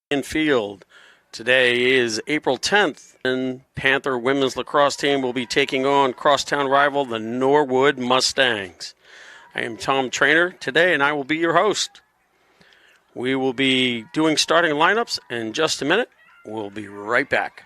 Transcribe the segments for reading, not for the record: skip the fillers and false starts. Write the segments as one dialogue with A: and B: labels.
A: Field. Today is April 10th, and Panther women's lacrosse team will be taking on crosstown rival the Norwood Mustangs. I am Tom Trainer today, and I will be your host. We will be doing starting lineups in just a minute. We'll be right back.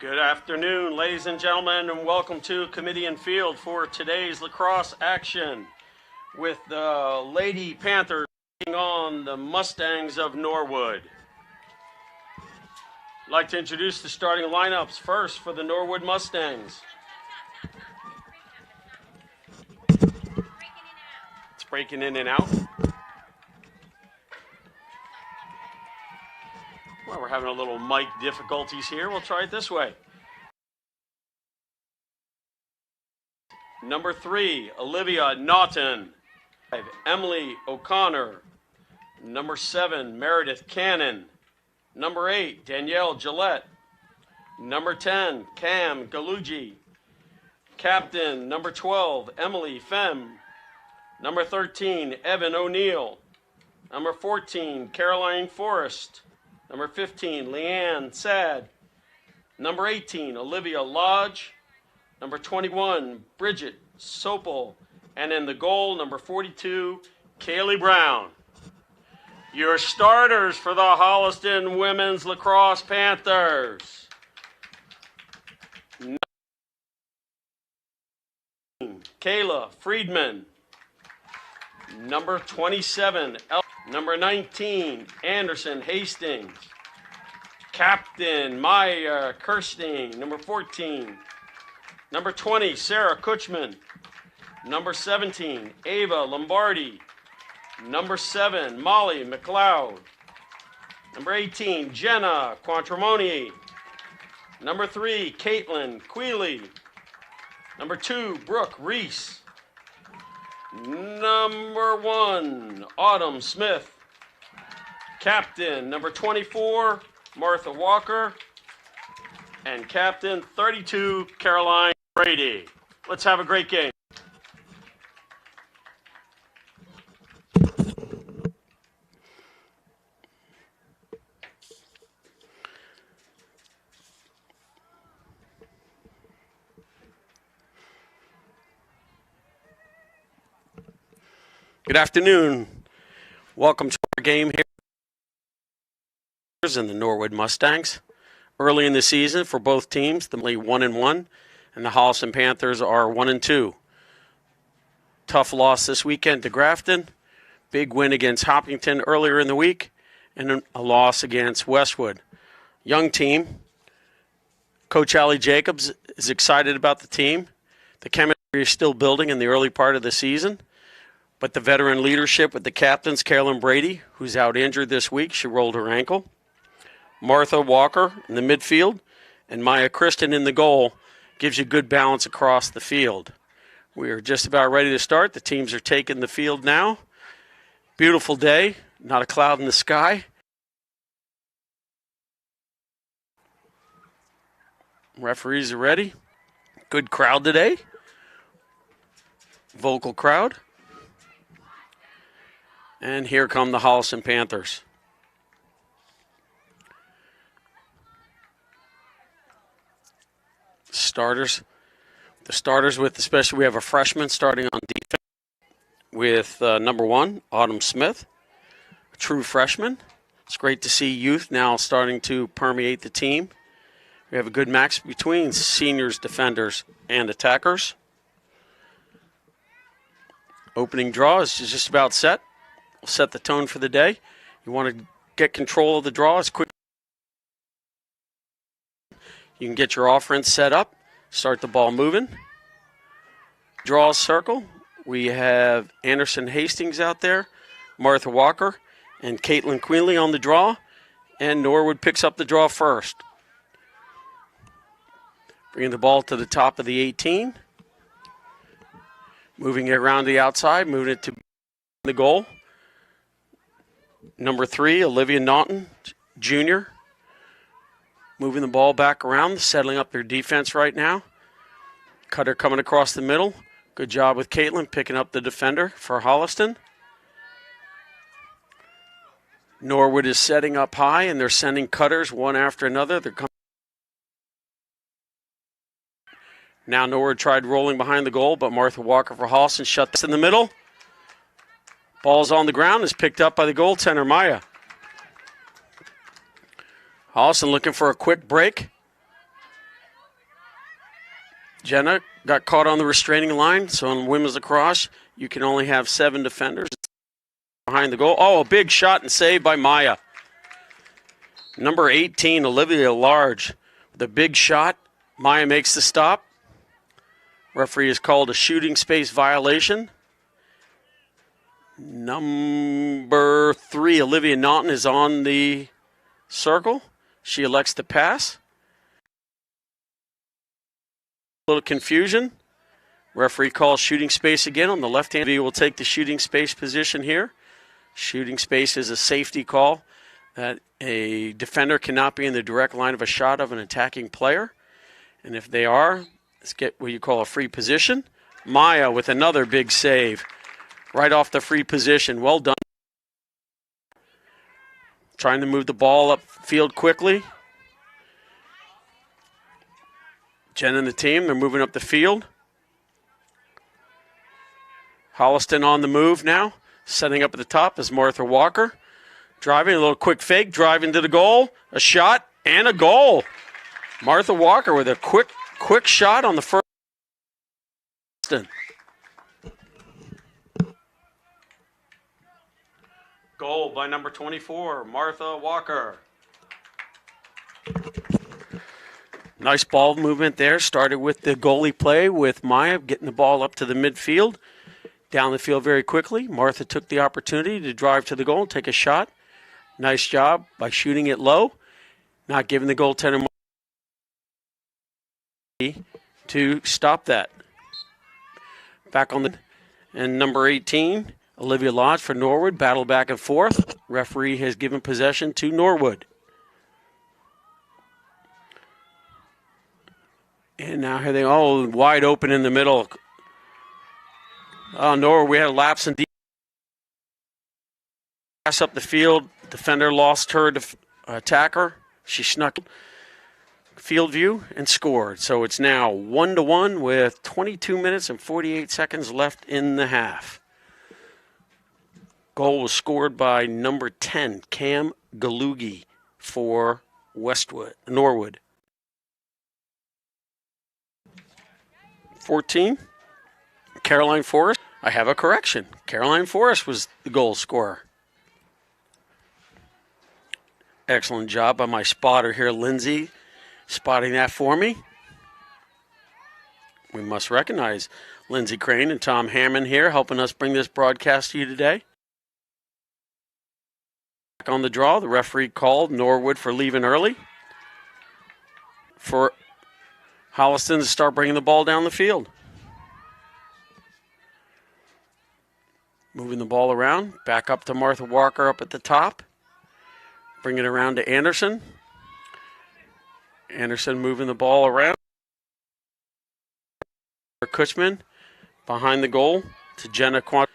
A: Good afternoon, ladies and gentlemen, and welcome to Kamitian Field for today's lacrosse action with the Lady Panthers taking on the Mustangs of Norwood. I'd like to introduce the starting lineups first for the Norwood Mustangs. It's breaking in and out. Well, we're having a little mic difficulties here. We'll try it this way. Number 3, Olivia Naughton. 5, Emily O'Connor. Number 7, Meredith Cannon. Number 8, Danielle Gillette. Number 10, Cam Galugi. Captain, number 12, Emily Fem. Number 13, Evan O'Neill. Number 14, Caroline Forrest. Number 15, Leanne Sad. Number 18, Olivia Lodge. Number 21, Bridget Sopel. And in the goal, number 42, Kaylee Brown. Your starters for the Holliston Women's Lacrosse Panthers. Kayla Friedman. Number 27, Number 19, Anderson Hastings. Captain Maya Kirsting. Number 14. Number 20, Sarah Kutchman. Number 17, Ava Lombardi. Number 7, Molly McLeod. Number 18, Jenna Quantramoni. Number 3, Caitlin Queeley. Number 2, Brooke Reese. Number 1, Autumn Smith. Captain, number 24, Martha Walker. And Captain, 32, Caroline Brady. Let's have a great game. Good afternoon. Welcome to our game here in the Norwood Mustangs. Early in the season for both teams, the 1-1, and the Holliston Panthers are 1-2. Tough loss this weekend to Grafton. Big win against Hopkinton earlier in the week, and a loss against Westwood. Young team. Coach Allie Jacobs is excited about the team. The chemistry is still building in the early part of the season. But the veteran leadership with the captains, Carolyn Brady, who's out injured this week, she rolled her ankle. Martha Walker in the midfield, and Maya Kristen in the goal gives you good balance across the field. We are just about ready to start. The teams are taking the field now. Beautiful day, not a cloud in the sky. Referees are ready. Good crowd today. Vocal crowd. And here come the Holliston Panthers. The starters with, especially we have a freshman starting on defense with number 1, Autumn Smith, a true freshman. It's great to see youth now starting to permeate the team. We have a good mix between seniors, defenders, and attackers. Opening draw is just about set. We'll set the tone for the day. You want to get control of the draw as quick. You can get your offense set up, start the ball moving. Draw circle. We have Anderson Hastings out there, Martha Walker, and Caitlin Queenley on the draw, and Norwood picks up the draw first. Bringing the ball to the top of the 18. Moving it around the outside, moving it to the goal. Number 3, Olivia Naughton, Jr., moving the ball back around, settling up their defense right now. Cutter coming across the middle. Good job with Caitlin picking up the defender for Holliston. Norwood is setting up high, and they're sending cutters one after another. They're coming. Now Norwood tried rolling behind the goal, but Martha Walker for Holliston shut this in the middle. Ball's on the ground, is picked up by the goaltender, Maya. Holliston looking for a quick break. Jenna got caught on the restraining line, so in women's lacrosse, you can only have 7 defenders behind the goal. Oh, a big shot and save by Maya. Number 18, Olivia Large, with a big shot. Maya makes the stop. Referee has called a shooting space violation. Number 3, Olivia Naughton, is on the circle. She elects to pass. A little confusion. Referee calls shooting space again on the left hand. We will take the shooting space position here. Shooting space is a safety call that a defender cannot be in the direct line of a shot of an attacking player. And if they are, let's get what you call a free position. Maya with another big save right off the free position. Well done. Trying to move the ball upfield quickly. Jen and the team, they're moving up the field. Holliston on the move now. Setting up at the top is Martha Walker. Driving, a little quick fake, driving to the goal. A shot and a goal. Martha Walker with a quick shot on the first. Goal by number 24, Martha Walker. Nice ball movement there. Started with the goalie play with Maya getting the ball up to the midfield. Down the field very quickly. Martha took the opportunity to drive to the goal and take a shot. Nice job by shooting it low. Not giving the goaltender to stop that. Back on the... And number 18, Olivia Lodge for Norwood. Battle back and forth. Referee has given possession to Norwood. And now here they all wide open in the middle. Oh, Norwood, we had a lapse in pass up the field. Defender lost her attacker. She snuck field view and scored. So it's now 1-1 with 22 minutes and 48 seconds left in the half. Goal was scored by number 10, Cam Galugi for Norwood. 14, Caroline Forrest. I have a correction. Caroline Forrest was the goal scorer. Excellent job by my spotter here, Lindsay, spotting that for me. We must recognize Lindsay Crane and Tom Hammond here helping us bring this broadcast to you today. Back on the draw, the referee called Norwood for leaving early. For Holliston to start bringing the ball down the field. Moving the ball around. Back up to Martha Walker up at the top. Bring it around to Anderson. Anderson moving the ball around. Kutchman behind the goal to Jenna Quant.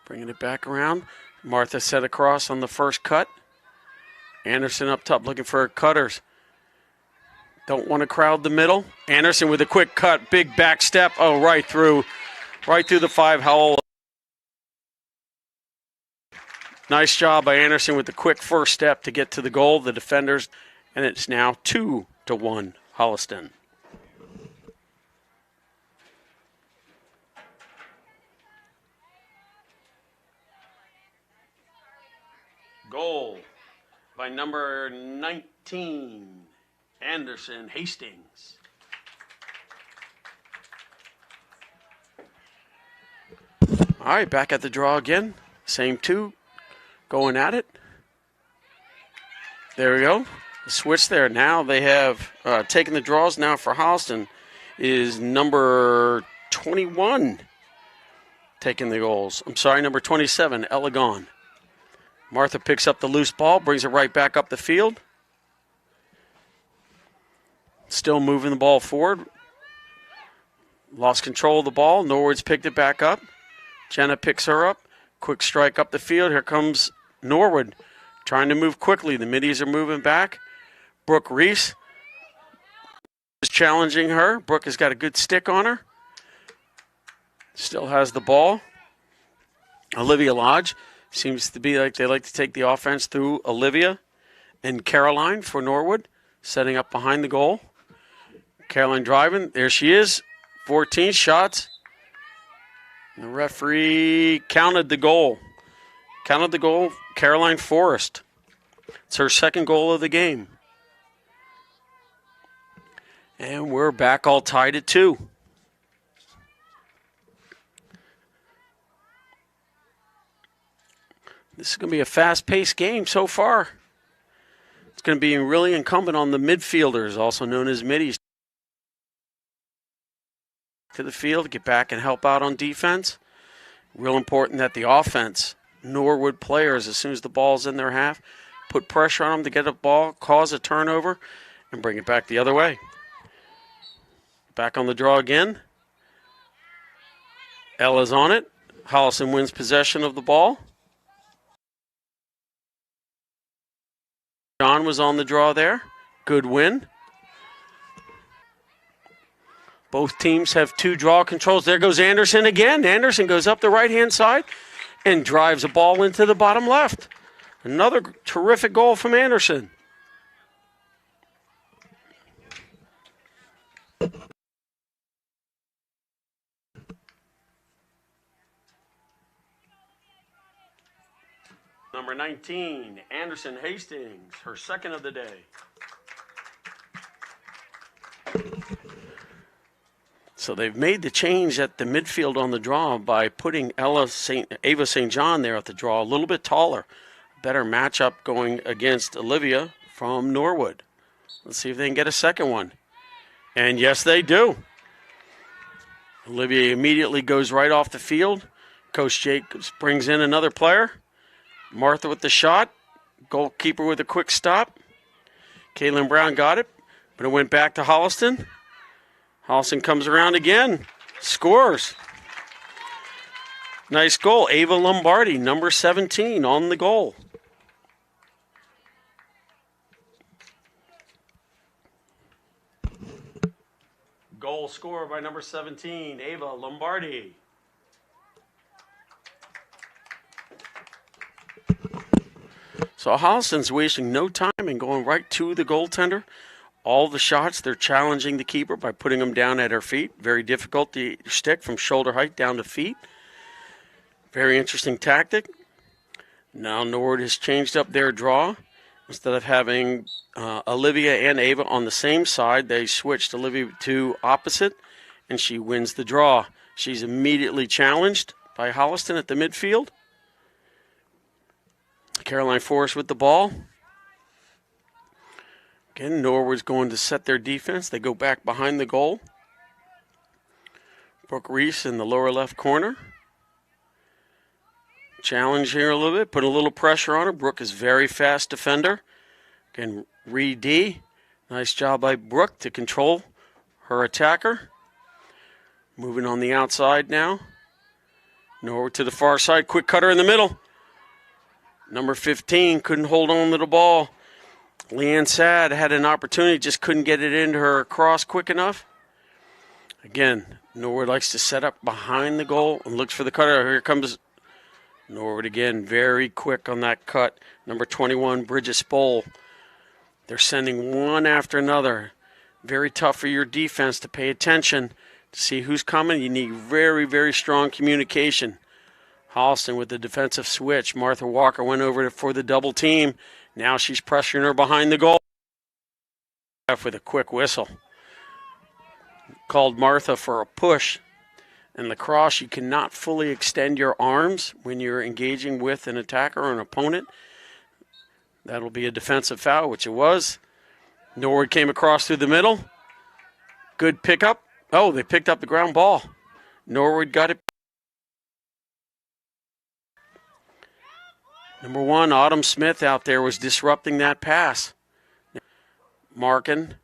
A: Bringing it back around. Martha set across on the first cut. Anderson up top looking for her cutters. Don't want to crowd the middle. Anderson with a quick cut, big back step. Oh, right through the 5-hole. Nice job by Anderson with the quick first step to get to the goal. The defenders, and it's now 2-1 Holliston. Goal by number 19, Anderson Hastings. All right, back at the draw again. Same two going at it. There we go. The switch there. Now they have taken the draws now for Holliston is number 21, taking the goals. I'm sorry, number 27, Elegon. Martha picks up the loose ball, brings it right back up the field. Still moving the ball forward. Lost control of the ball. Norwood's picked it back up. Jenna picks her up. Quick strike up the field. Here comes Norwood trying to move quickly. The middies are moving back. Brooke Reese is challenging her. Brooke has got a good stick on her. Still has the ball. Olivia Lodge seems to be like they like to take the offense through Olivia and Caroline for Norwood, setting up behind the goal. Caroline driving. There she is. 14 shots. The referee counted the goal. Caroline Forrest. It's her second goal of the game. And we're back all tied at 2. This is going to be a fast-paced game so far. It's going to be really incumbent on the midfielders, also known as middies, to the field, get back and help out on defense. Real important that the offense, Norwood players, as soon as the ball's in their half, put pressure on them to get a ball, cause a turnover, and bring it back the other way. Back on the draw again. Ella's on it. Holliston wins possession of the ball. John was on the draw there. Good win. Both teams have 2 draw controls. There goes Anderson again. Anderson goes up the right-hand side and drives a ball into the bottom left. Another terrific goal from Anderson. Number 19, Anderson Hastings, her second of the day. So they've made the change at the midfield on the draw by putting Ava St. John there at the draw, a little bit taller. Better matchup going against Olivia from Norwood. Let's see if they can get a second one. And yes, they do. Olivia immediately goes right off the field. Coach Jacobs brings in another player. Martha with the shot. Goalkeeper with a quick stop. Caitlin Brown got it, but it went back to Holliston. Holliston comes around again, scores. Nice goal. Ava Lombardi, number 17, on the goal. Goal scored by number 17, Ava Lombardi. So Holliston's wasting no time and going right to the goaltender. All the shots, they're challenging the keeper by putting them down at her feet. Very difficult to stick from shoulder height down to feet. Very interesting tactic. Now Norwood has changed up their draw. Instead of having Olivia and Ava on the same side, they switched Olivia to opposite, and she wins the draw. She's immediately challenged by Holliston at the midfield. Caroline Forrest with the ball. Again, Norwood's going to set their defense. They go back behind the goal. Brooke Reese in the lower left corner. Challenge here a little bit, put a little pressure on her. Brooke is very fast defender. Again, Reed D. Nice job by Brooke to control her attacker. Moving on the outside now. Norwood to the far side. Quick cutter in the middle. Number 15 couldn't hold on to the ball. Leanne Sad had an opportunity, just couldn't get it into her cross quick enough. Again, Norwood likes to set up behind the goal and looks for the cutter. Here comes Norwood again, very quick on that cut. Number 21, Bridget Spohl. They're sending one after another. Very tough for your defense to pay attention to see who's coming. You need very, very strong communication. Holliston with the defensive switch. Martha Walker went over for the double team. Now she's pressuring her behind the goal with a quick whistle. Called Martha for a push. In lacrosse, you cannot fully extend your arms when you're engaging with an attacker or an opponent. That'll be a defensive foul, which it was. Norwood came across through the middle. Good pickup. Oh, they picked up the ground ball. Norwood got it. Number 1, Autumn Smith out there was disrupting that pass. Marking.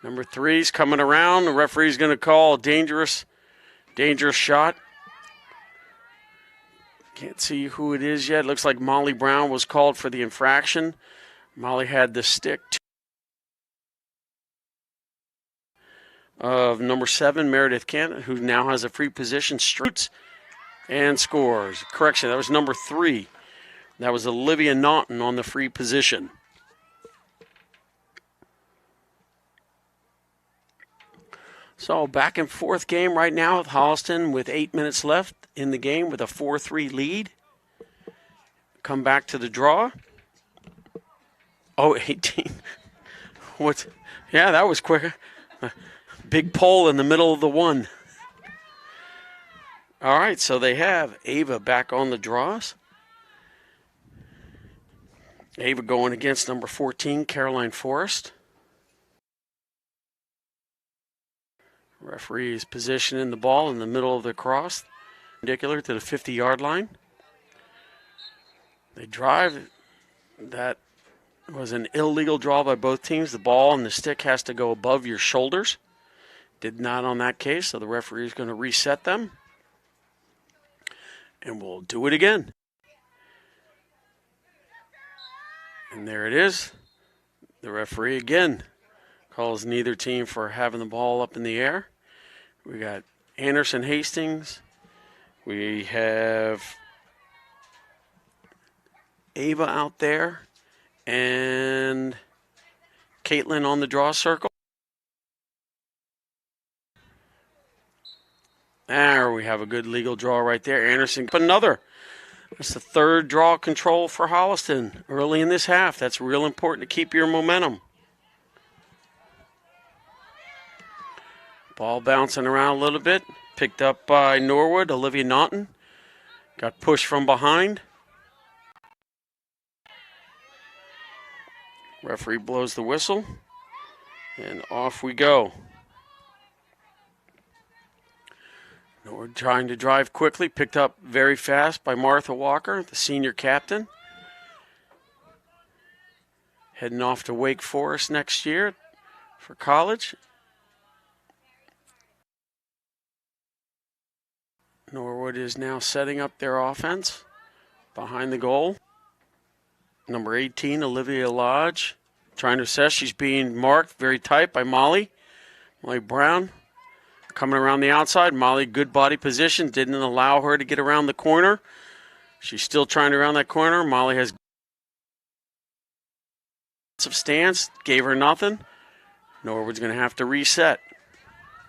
A: Number 3's coming around. The referee's going to call a dangerous shot. Can't see who it is yet. Looks like Molly Brown was called for the infraction. Molly had the stick of number 7, Meredith Kent, who now has a free position, shoots and scores. Correction, that was number 3. That was Olivia Naughton on the free position. So back and forth game right now with Holliston with 8 minutes left in the game with a 4-3 lead. Come back to the draw. Oh, 18. What? Yeah, that was quicker. Big pole in the middle of the 1. All right, so they have Ava back on the draws. Ava going against number 14, Caroline Forrest. Referee is positioning the ball in the middle of the cross, perpendicular to the 50-yard line. They drive. That was an illegal draw by both teams. The ball and the stick has to go above your shoulders. Did not on that case, so the referee is going to reset them. And we'll do it again. And there it is. The referee again calls neither team for having the ball up in the air. We got Anderson Hastings. We have Ava out there. And Caitlin on the draw circle. There we have a good legal draw right there. Anderson, another. That's the 3rd draw control for Holliston early in this half. That's real important to keep your momentum. Ball bouncing around a little bit. Picked up by Norwood, Olivia Naughton. Got pushed from behind. Referee blows the whistle. And off we go. Norwood trying to drive quickly. Picked up very fast by Martha Walker, the senior captain. Heading off to Wake Forest next year for college. Norwood is now setting up their offense behind the goal. Number 18, Olivia Lodge, trying to assess. She's being marked very tight by Molly Brown. Coming around the outside. Molly, good body position. Didn't allow her to get around the corner. She's still trying to around that corner. Molly has of stance. Gave her nothing. Norwood's going to have to reset.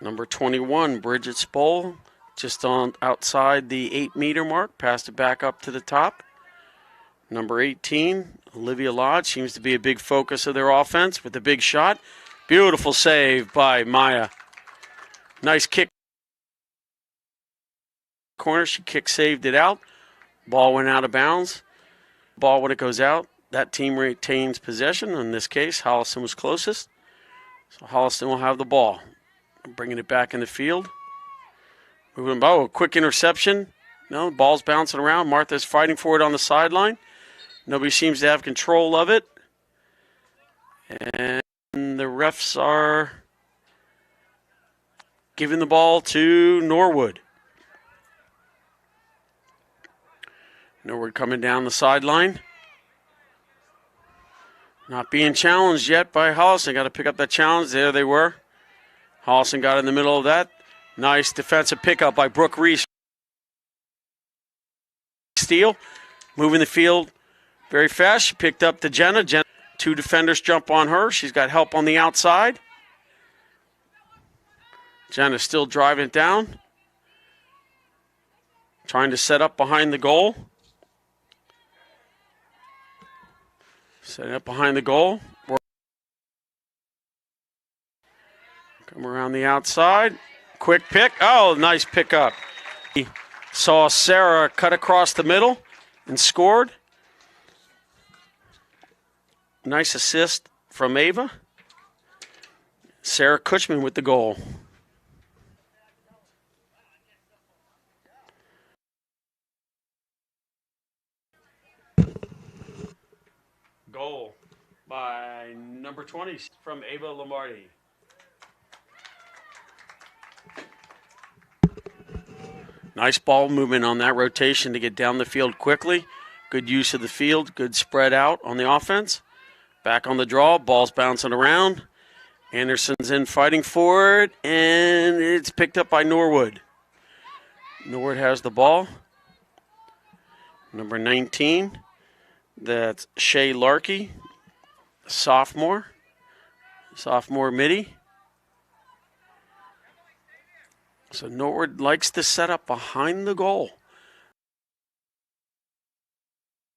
A: Number 21, Bridget Spohl, just on outside the 8-meter mark. Passed it back up to the top. Number 18, Olivia Lodge, seems to be a big focus of their offense with a big shot. Beautiful save by Maya. Nice kick. Corner, she saved it out. Ball went out of bounds. Ball, when it goes out, that team retains possession. In this case, Holliston was closest. So Holliston will have the ball. Bringing it back in the field. Moving, a quick interception. No, the ball's bouncing around. Martha's fighting for it on the sideline. Nobody seems to have control of it. And the refs are giving the ball to Norwood. Norwood coming down the sideline. Not being challenged yet by Holliston. Got to pick up that challenge. There they were. Holliston got in the middle of that. Nice defensive pickup by Brooke Reese. Steele moving the field very fast. She picked up to Jenna. 2 defenders jump on her. She's got help on the outside. Jenna still driving it down. Trying to set up behind the goal. Setting up behind the goal. Come around the outside. Quick pick. Oh, nice pickup. Saw Sarah cut across the middle and scored. Nice assist from Ava. Sarah Kutchman with the goal. Goal by number 20 from Ava Lombardi. Nice ball movement on that rotation to get down the field quickly. Good use of the field, good spread out on the offense. Back on the draw, ball's bouncing around. Anderson's in fighting for it, and it's picked up by Norwood. Norwood has the ball. Number 19, that's Shay Larkey, sophomore midi. So Norwood likes to set up behind the goal.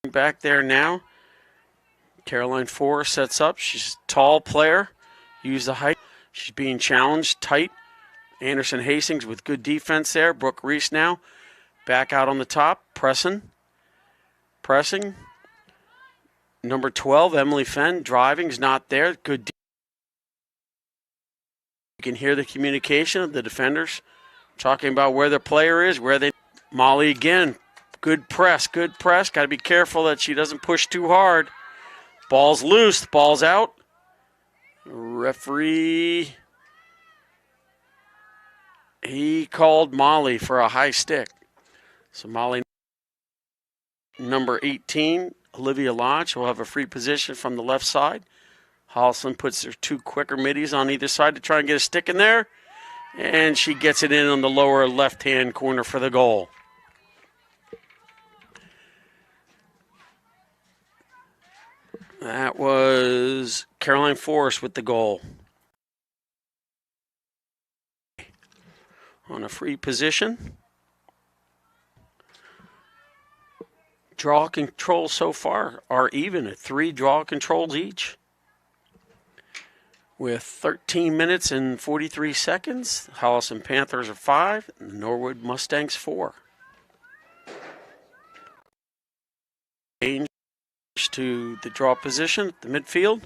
A: Back there now. Caroline Forrest sets up. She's a tall player. Use the height. She's being challenged tight. Anderson Hastings with good defense there. Brooke Reese now. Back out on the top. Pressing. Number 12, Emily Fenn. Driving's not there. Good. You can hear the communication of the defenders talking about where their player is, where they. Molly again. Good press. Got to be careful that she doesn't push too hard. Ball's loose. Ball's out. Referee. He called Molly for a high stick. So Molly, number 18, Olivia Lodge, will have a free position from the left side. Holliston puts their two quicker middies on either side to try and get a stick in there. And she gets it in on the lower left-hand corner for the goal. That was Caroline Forrest with the goal. On a free position. Draw controls so far are even at 3 draw controls each. With 13 minutes and 43 seconds, Holliston Panthers are 5, and the Norwood Mustangs 4. Change to the draw position at the midfield.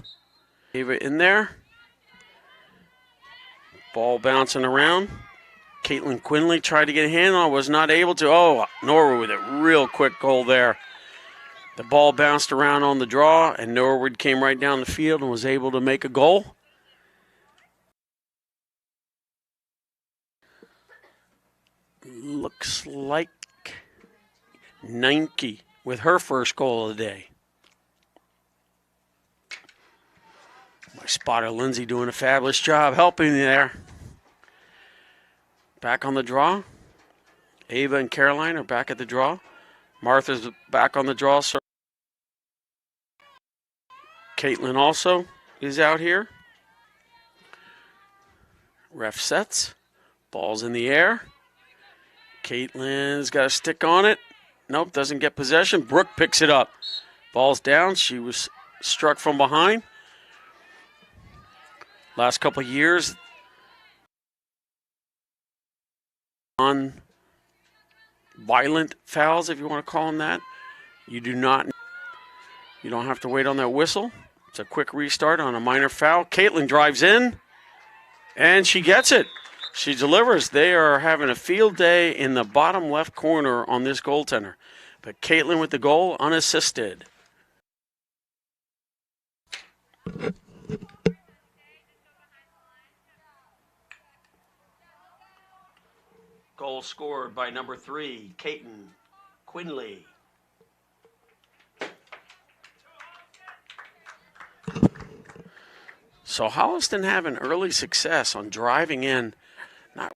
A: Ava in there. Ball bouncing around. Caitlin Quinley tried to get a hand on, was not able to. Oh, Norwood with a real quick goal there. The ball bounced around on the draw, and Norwood came right down the field and was able to make a goal. Looks like Neinke with her first goal of the day. My spotter, Lindsay, doing a fabulous job helping me there. Back on the draw. Ava and Caroline are back at the draw. Martha's back on the draw. Caitlin also is out here. Ref sets. Ball's in the air. Caitlin's got a stick on it. Nope, doesn't get possession. Brooke picks it up. Ball's down. She was struck from behind. Last couple of years, on violent fouls, if you want to call them that, you don't have to wait on that whistle. It's a quick restart on a minor foul. Caitlin drives in, and she gets it. She delivers. They are having a field day in the bottom left corner on this goaltender. But Caitlin with the goal, unassisted. Goal scored by number 3, Caitlin Quinley. So Holliston having early success on driving in, not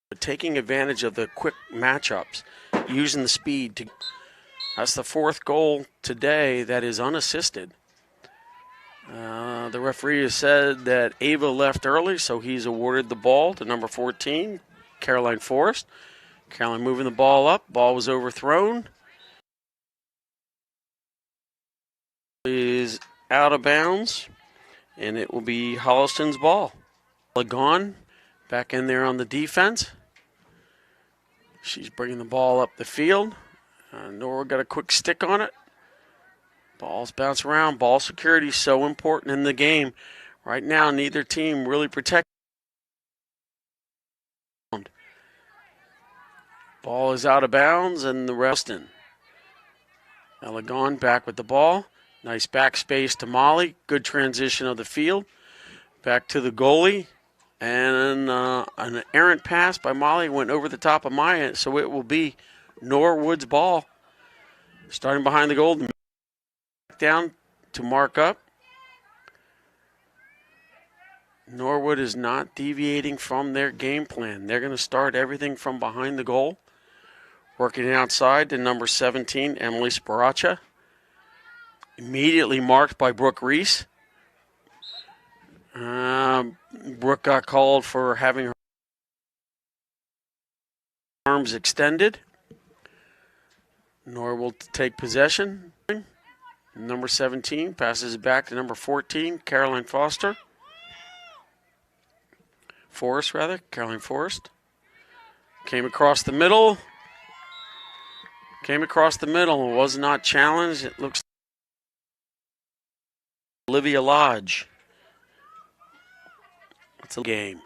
A: but taking advantage of the quick matchups, using the speed to. That's the 4th goal today that is unassisted. The referee has said that Ava left early, so he's awarded the ball to number 14, Caroline Forrest. Caroline moving the ball up. Ball was overthrown. Is out of bounds, and it will be Holliston's ball. Gone back in there on the defense. She's bringing the ball up the field. Norwood got a quick stick on it. Balls bounce around. Ball security is so important in the game. Right now, neither team really protects. Ball is out of bounds, and the rest in. Elegon back with the ball. Nice back space to Molly. Good transition of the field. Back to the goalie. And an errant pass by Molly went over the top of Maya, so it will be Norwood's ball. Starting behind the goal, down to mark up. Norwood is not deviating from their game plan. They're going to start everything from behind the goal. Working outside to number 17, Emily Sparacha. Immediately marked by Brooke Reese. Brooke got called for having her arms extended. Norwood to take possession. Number 17 passes it back to number 14, Caroline Forrest. Caroline Forrest. Came across the middle. Was not challenged. It looks like Olivia Lodge. It's a game.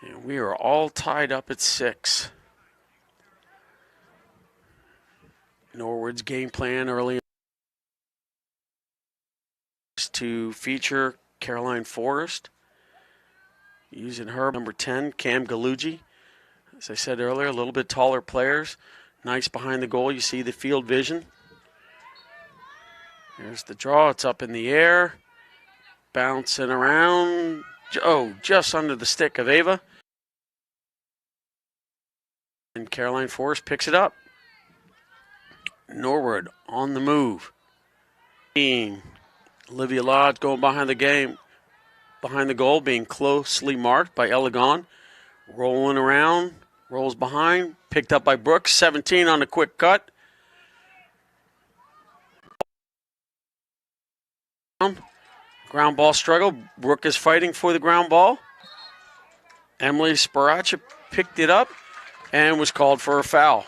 A: And we are all tied up at 6. Norwood's game plan early is to feature Caroline Forrest, using her number 10, Cam Gallugi. As I said earlier, a little bit taller players. Nice behind the goal. You see the field vision. There's the draw. It's up in the air. Bouncing around. Oh, just under the stick of Ava. And Caroline Forrest picks it up. Norwood on the move. Olivia Lodge going behind the goal, being closely marked by Elegon. Rolling around, rolls behind, picked up by Brooks. 17 on the quick cut. Ground ball struggle. Brooke is fighting for the ground ball. Emily Sparacha picked it up and was called for a foul.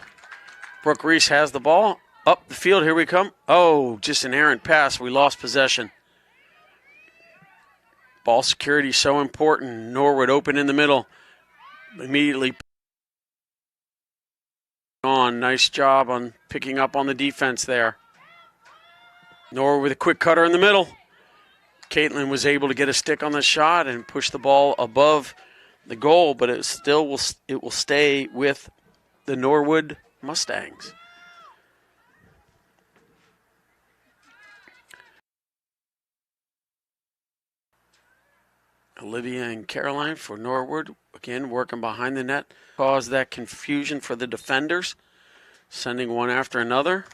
A: Brooke Reese has the ball. Up the field, here we come. Oh, just an errant pass. We lost possession. Ball security so important. Norwood open in the middle. Immediately on. Nice job on picking up on the defense there. Norwood with a quick cutter in the middle. Caitlin was able to get a stick on the shot and push the ball above the goal, but it will stay with the Norwood Mustangs. Olivia and Caroline for Norwood, again working behind the net, caused that confusion for the defenders, sending one after another,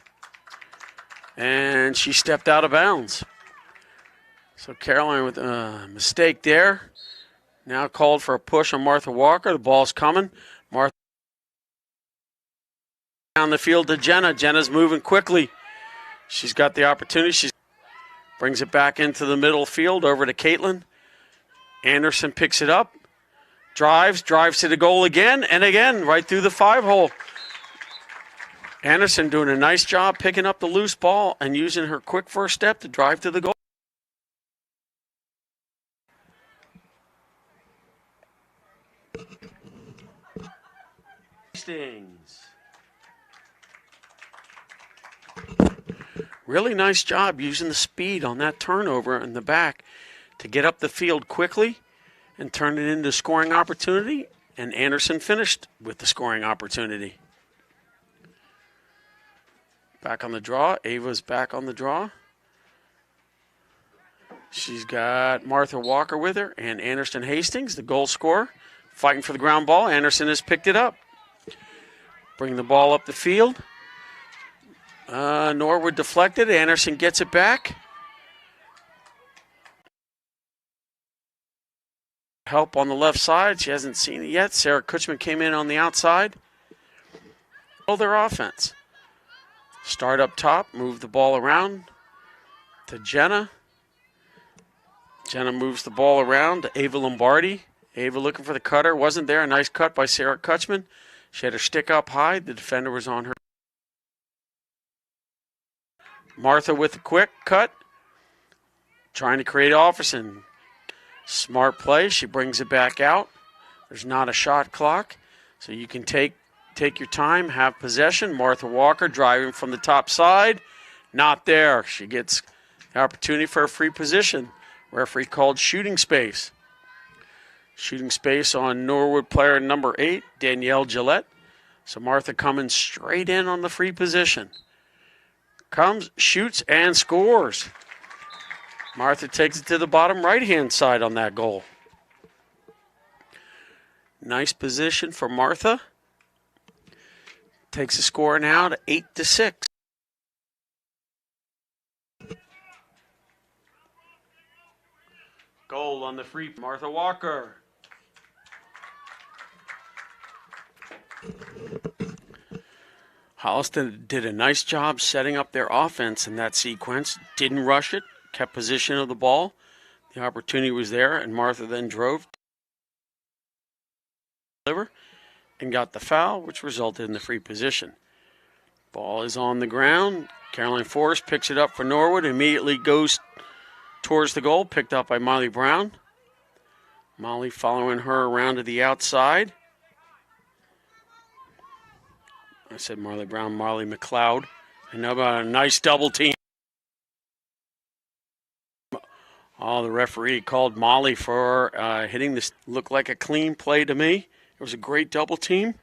A: and she stepped out of bounds. So Caroline with a mistake there. Now called for a push on Martha Walker. The ball's coming. Martha down the field to Jenna. Jenna's moving quickly. She's got the opportunity. She brings it back into the middle field over to Caitlin. Anderson picks it up, drives to the goal again, and again, right through the 5-hole. Anderson doing a nice job picking up the loose ball and using her quick first step to drive to the goal. Really nice job using the speed on that turnover in the back to get up the field quickly and turn it into a scoring opportunity, and Anderson finished with the scoring opportunity. Back on the draw. Ava's back on the draw. She's got Martha Walker with her and Anderson Hastings, the goal scorer, fighting for the ground ball. Anderson has picked it up. Bring the ball up the field. Norwood deflected. Anderson gets it back. Help on the left side. She hasn't seen it yet. Sarah Kutchman came in on the outside. All their offense. Start up top. Move the ball around to Jenna. Jenna moves the ball around to Ava Lombardi. Ava looking for the cutter. Wasn't there. A nice cut by Sarah Kutchman. She had her stick up high. The defender was on her. Martha with a quick cut. Trying to create Offerson. Smart play. She brings it back out. There's not a shot clock, so you can take your time, have possession. Martha Walker driving from the top side. Not there. She gets the opportunity for a free position. Referee called shooting space. Shooting space on Norwood player number 8, Danielle Gillette. So Martha coming straight in on the free position. Comes, shoots, and scores. Martha takes it to the bottom right-hand side on that goal. Nice position for Martha. Takes the score now to 8-6. Goal on the free, Martha Walker. Holliston did a nice job setting up their offense in that sequence. Didn't rush it, kept possession of the ball. The opportunity was there, and Martha then drove and got the foul, which resulted in the free position. Ball is on the ground. Caroline Forrest picks it up for Norwood, immediately goes towards the goal, picked up by Molly Brown. Molly following her around to the outside. I said Marley Brown, Molly McLeod. And how about a nice double team? Oh, the referee called Molly for hitting this. Looked like a clean play to me. It was a great double team.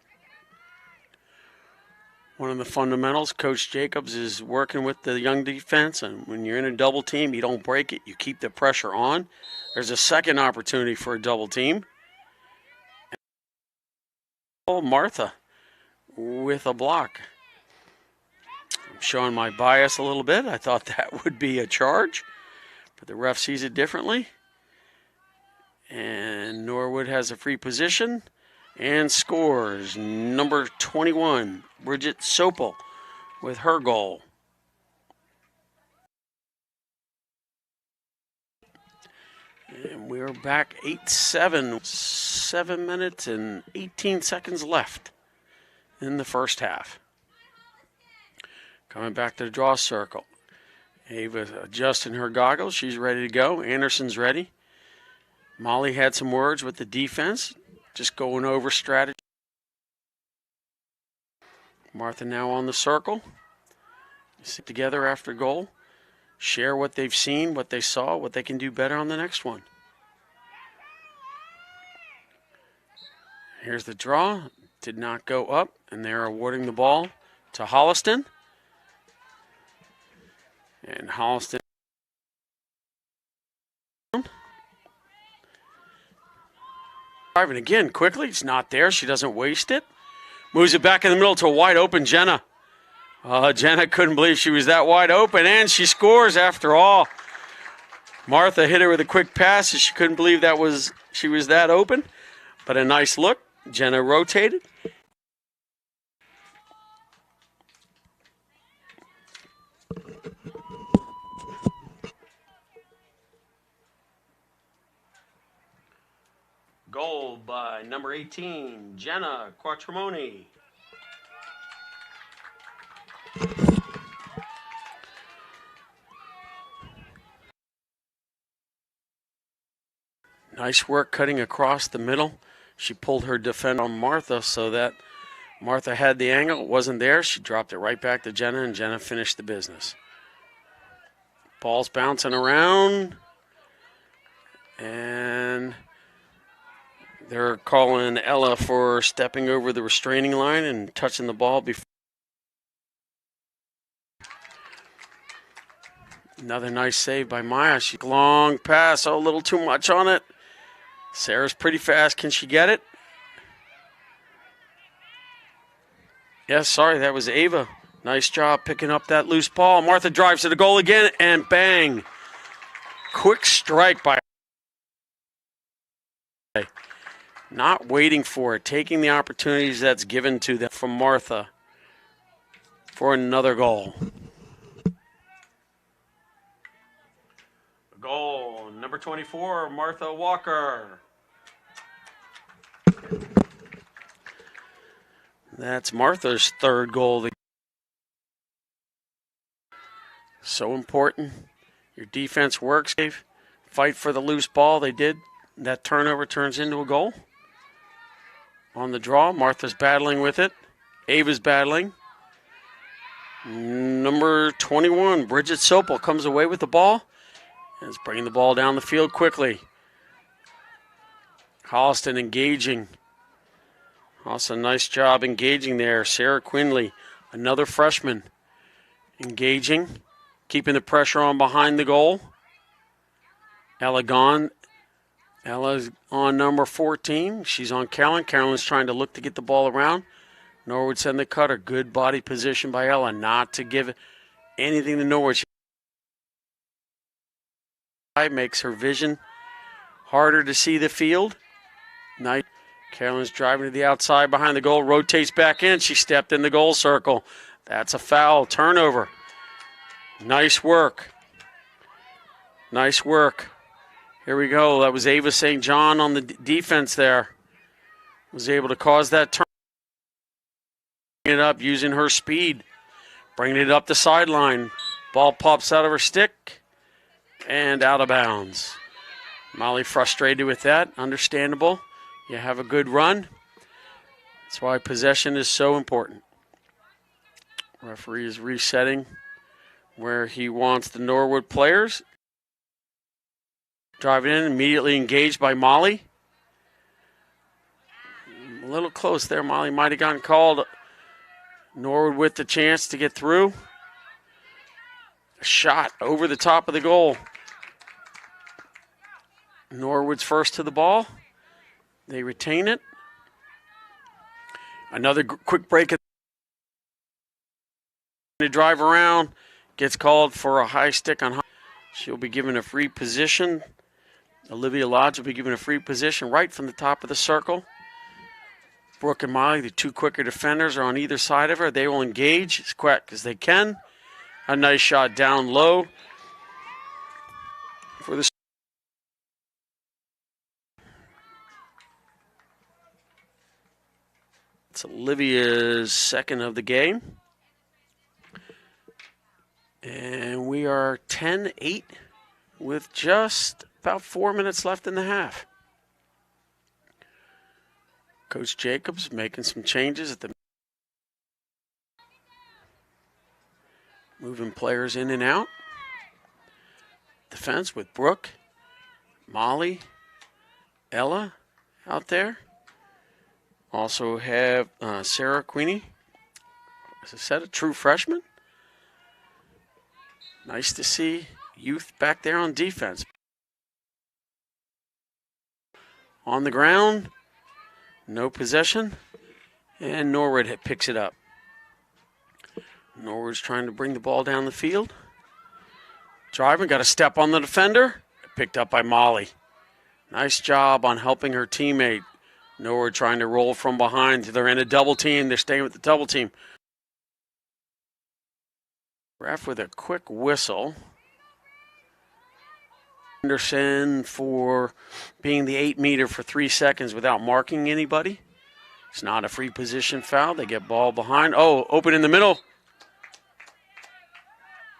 A: One of the fundamentals, Coach Jacobs is working with the young defense, and when you're in a double team, you don't break it. You keep the pressure on. There's a second opportunity for a double team. Oh, Martha with a block. I'm showing my bias a little bit. I thought that would be a charge, but the ref sees it differently. And Norwood has a free position and scores. Number 21, Bridget Sopel with her goal. And we're back 8-7. 7 minutes and 18 seconds left in the first half. Coming back to the draw circle. Ava adjusting her goggles. She's ready to go. Anderson's ready. Molly had some words with the defense. Just going over strategy. Martha now on the circle. Sit together after goal. Share what they've seen, what they saw, what they can do better on the next one. Here's the draw. Did not go up, and they're awarding the ball to Holliston. And Holliston driving again quickly. It's not there. She doesn't waste it. Moves it back in the middle to a wide open Jenna. Jenna couldn't believe she was that wide open, and she scores after all. Martha hit her with a quick pass, and she couldn't believe she was that open. But a nice look. Jenna rotated. Goal by number 18, Jenna Quattromoni. Nice work cutting across the middle. She pulled her defender on Martha so that Martha had the angle. It wasn't there. She dropped it right back to Jenna, and Jenna finished the business. Ball's bouncing around. And they're calling Ella for stepping over the restraining line and touching the ball before. Another nice save by Maya. She long pass. Oh, a little too much on it. Sarah's pretty fast. Can she get it? Yes, sorry, that was Ava. Nice job picking up that loose ball. Martha drives to the goal again, and bang. Quick strike by. Not waiting for it, taking the opportunities that's given to them from Martha for another goal. Goal, number 24, Martha Walker. That's Martha's third goal. So important. Your defense works. Fight for the loose ball. They did. That turnover turns into a goal. On the draw, Martha's battling with it. Ava's battling. Number 21, Bridget Sopel, comes away with the ball and is bringing the ball down the field quickly. Holliston engaging. Holliston, nice job engaging there. Sarah Quinley, another freshman, engaging, keeping the pressure on behind the goal. Ella gone. Ella's on number 14. She's on Carolyn. Carolyn's trying to look to get the ball around. Norwood send the cutter. Good body position by Ella, not to give anything to Norwood. She makes her vision harder to see the field. Nice. Carolyn's driving to the outside behind the goal, rotates back in. She stepped in the goal circle. That's a foul. Turnover. Nice work. Nice work. Here we go. That was Ava St. John on the defense there. Was able to cause that turn. It up using her speed. Bringing it up the sideline. Ball pops out of her stick and out of bounds. Molly frustrated with that. Understandable. You have a good run. That's why possession is so important. Referee is resetting where he wants the Norwood players. Driving in, immediately engaged by Molly. A little close there. Molly might have gotten called. Norwood with the chance to get through. A shot over the top of the goal. Norwood's first to the ball. They retain it. Another quick break. To drive around. Gets called for a high stick on high. She'll be given a free position. Olivia Lodge will be given a free position right from the top of the circle. Brooke and Molly, the two quicker defenders, are on either side of her. They will engage as quick as they can. A nice shot down low for the. It's Olivia's second of the game. And we are 10-8 with just about 4 minutes left in the half. Coach Jacobs making some changes at the moving players in and out. Defense with Brooke, Molly, Ella out there. Also have Sarah Queenie, as I said, a true freshman. Nice to see youth back there on defense. On the ground, no possession, and Norwood picks it up. Norwood's trying to bring the ball down the field. Driving, got a step on the defender, picked up by Molly. Nice job on helping her teammate. Norwood trying to roll from behind. They're in a double team. They're staying with the double team. Ref with a quick whistle. Anderson for being the 8-meter for 3 seconds without marking anybody. It's not a free position foul. They get ball behind. Oh, open in the middle.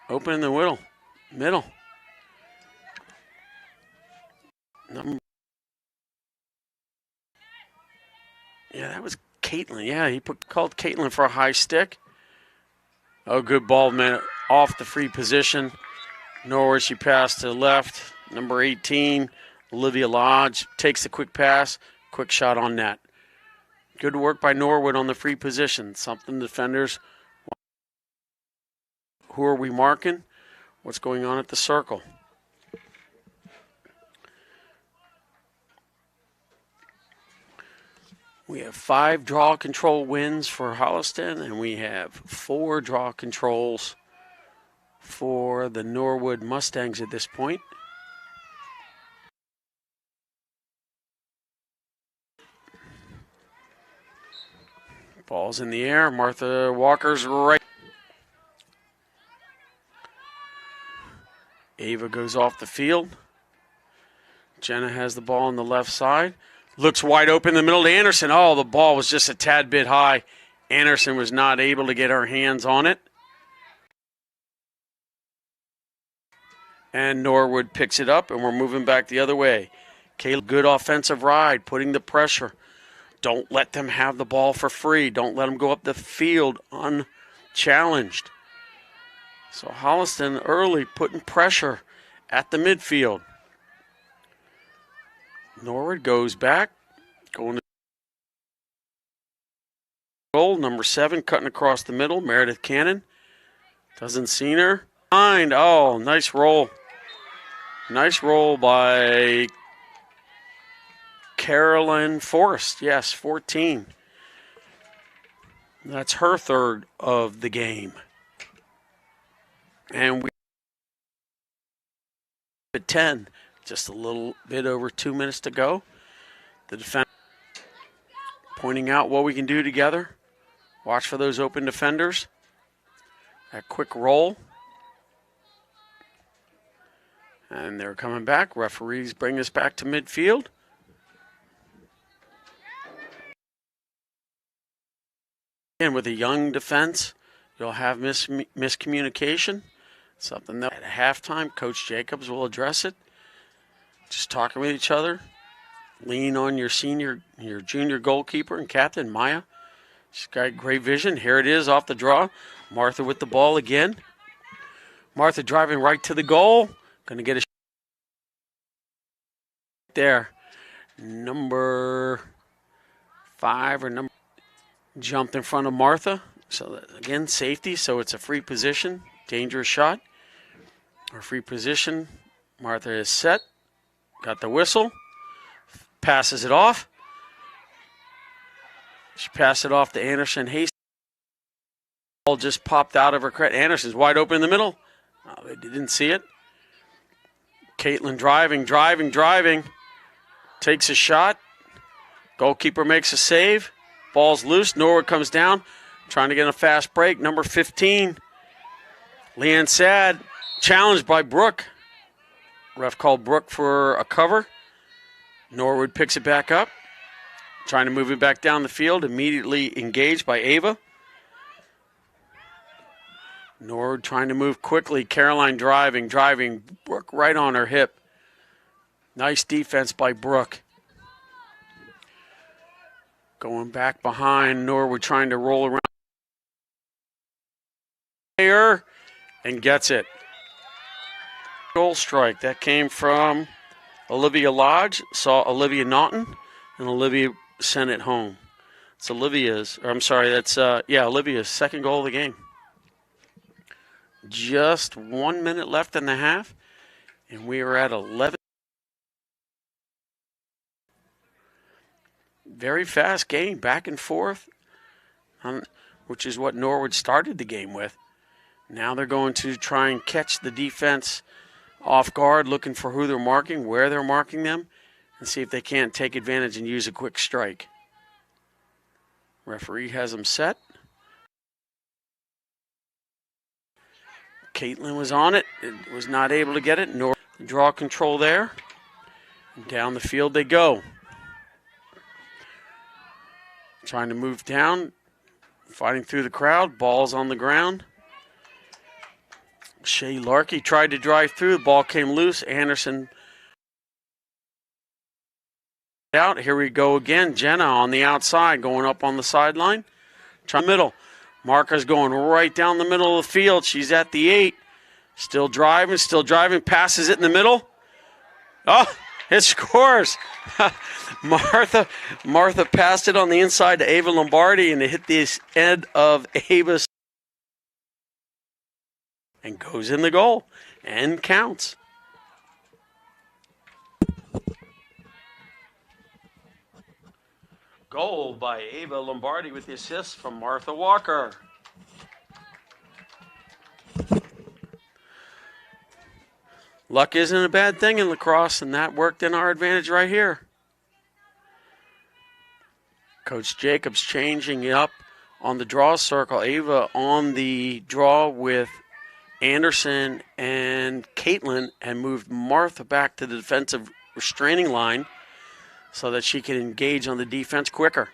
A: Open in the middle. Middle. Yeah, that was Caitlin. Yeah, he called Caitlin for a high stick. Oh, good ball, man, off the free position. Norwood, she passed to the left. Number 18, Olivia Lodge, takes the quick pass. Quick shot on net. Good work by Norwood on the free position. Something defenders. Who are we marking? What's going on at the circle? We have 5 draw control wins for Holliston, and we have 4 draw controls for the Norwood Mustangs at this point. Ball's in the air. Martha Walker's right. Ava goes off the field. Jenna has the ball on the left side. Looks wide open in the middle to Anderson. Oh, the ball was just a tad bit high. Anderson was not able to get her hands on it. And Norwood picks it up, and we're moving back the other way. Caleb, good offensive ride, putting the pressure. Don't let them have the ball for free. Don't let them go up the field unchallenged. So Holliston early putting pressure at the midfield. Norwood goes back, going to goal. Number 7 cutting across the middle. Meredith Cannon doesn't see her. Oh, nice roll. Nice roll by Carolyn Forrest. Yes, 14. That's her third of the game. And we at 10. Just a little bit over 2 minutes to go. The defense pointing out what we can do together. Watch for those open defenders. That quick roll. And they're coming back. Referees bring us back to midfield. And with a young defense, you'll have miscommunication. Something that at halftime, Coach Jacobs will address it. Just talking with each other. Lean on your junior goalkeeper and captain, Maya. She's got great vision. Here it is off the draw. Martha with the ball again. Martha driving right to the goal. Going to get a there. Number 5 or number jumped in front of Martha. So that, again, safety. So it's a free position. Dangerous shot. Or free position. Martha is set. Got the whistle. Passes it off. She passed it off to Anderson Hastings. Ball just popped out of her. Anderson's wide open in the middle. Oh, they didn't see it. Caitlin driving. Takes a shot. Goalkeeper makes a save. Ball's loose. Norwood comes down. Trying to get a fast break. Number 15. Leanne Sad. Challenged by Brooke. Ref called Brooke for a cover. Norwood picks it back up. Trying to move it back down the field. Immediately engaged by Ava. Norwood trying to move quickly. Caroline driving. Brooke right on her hip. Nice defense by Brooke. Going back behind. Norwood trying to roll around. And gets it. Goal strike. That came from Olivia Lodge. Saw Olivia Naughton. And Olivia sent it home. It's Olivia's second goal of the game. Just 1 minute left in the half. And we are at 11. Very fast game, back and forth, which is what Norwood started the game with. Now they're going to try and catch the defense off guard, looking for who they're marking, where they're marking them, and see if they can't take advantage and use a quick strike. Referee has them set. Caitlin was on it. It was not able to get it. Nor draw control there. And down the field they go. Trying to move down. Fighting through the crowd. Ball's on the ground. Shay Larkey tried to drive through. The ball came loose. Anderson out. Here we go again. Jenna on the outside, going up on the sideline. Try middle. Marker's going right down the middle of the field. She's at the 8. Still driving. Passes it in the middle. Oh, it scores. Martha passed it on the inside to Ava Lombardi, and it hit the end of Ava's and goes in the goal and counts. Goal by Ava Lombardi with the assist from Martha Walker. Luck isn't a bad thing in lacrosse, and that worked in our advantage right here. Coach Jacobs changing it up on the draw circle. Ava on the draw with Anderson and Caitlin, and moved Martha back to the defensive restraining line so that she can engage on the defense quicker.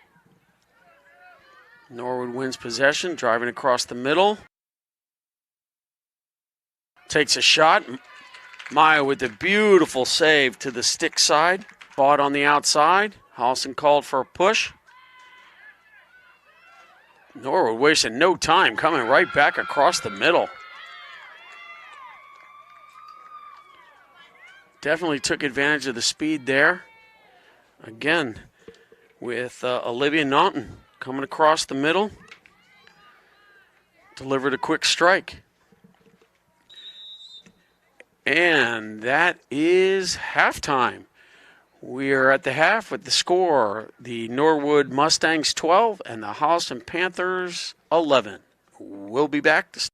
A: Norwood wins possession, driving across the middle. Takes a shot. Maya with a beautiful save to the stick side. Fought on the outside. Holliston called for a push. Norwood wasting no time, coming right back across the middle. Definitely took advantage of the speed there. Again, with Olivia Naughton coming across the middle. Delivered a quick strike. And that is halftime. We are at the half with the score. The Norwood Mustangs 12 and the Holliston Panthers 11. We'll be back to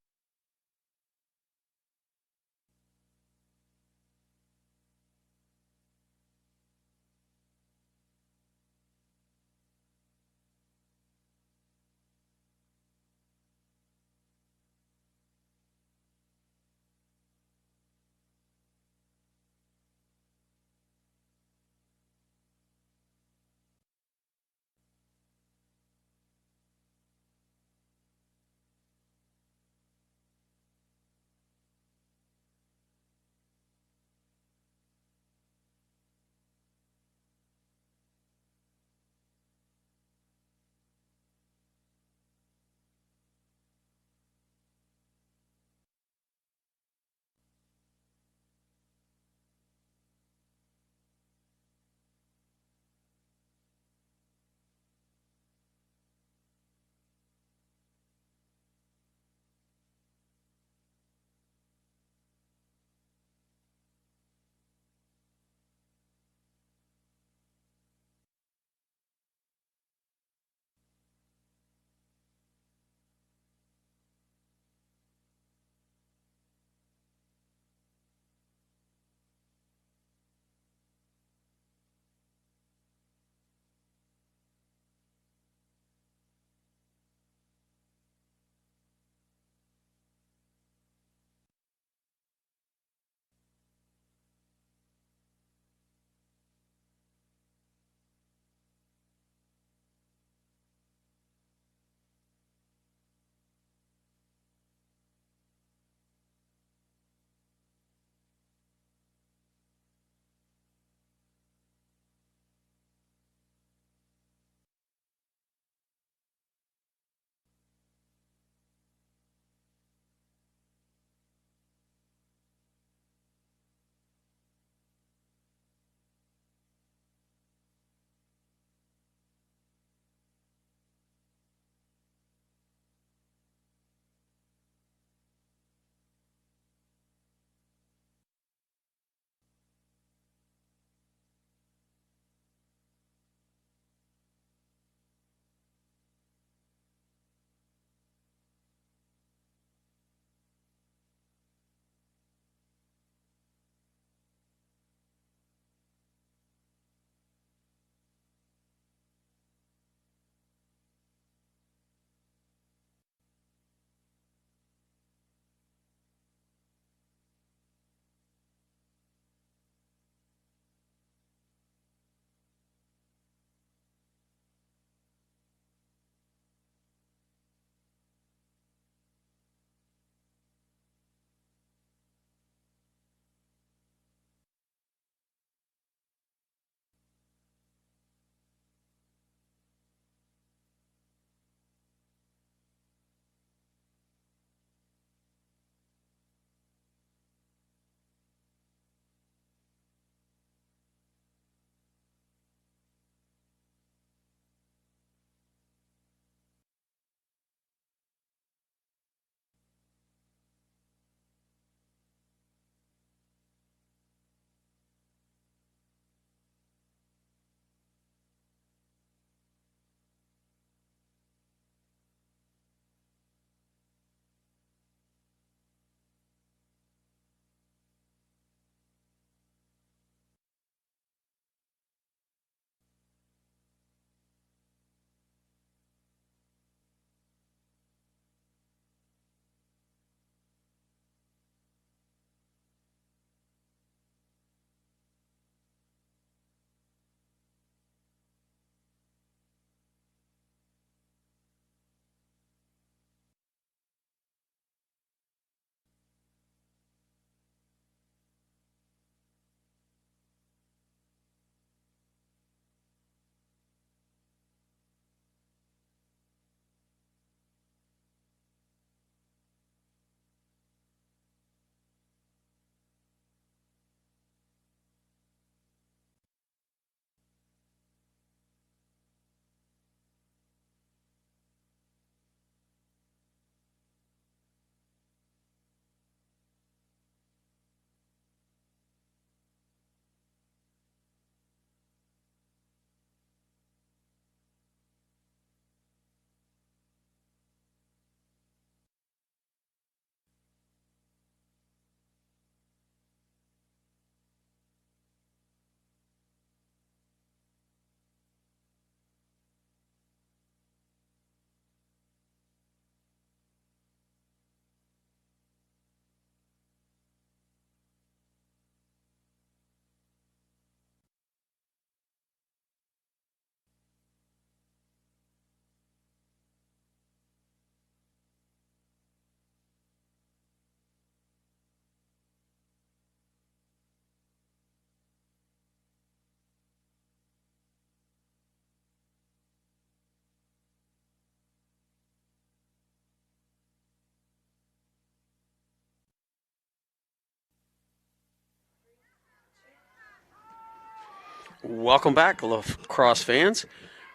A: Welcome back, lacrosse fans.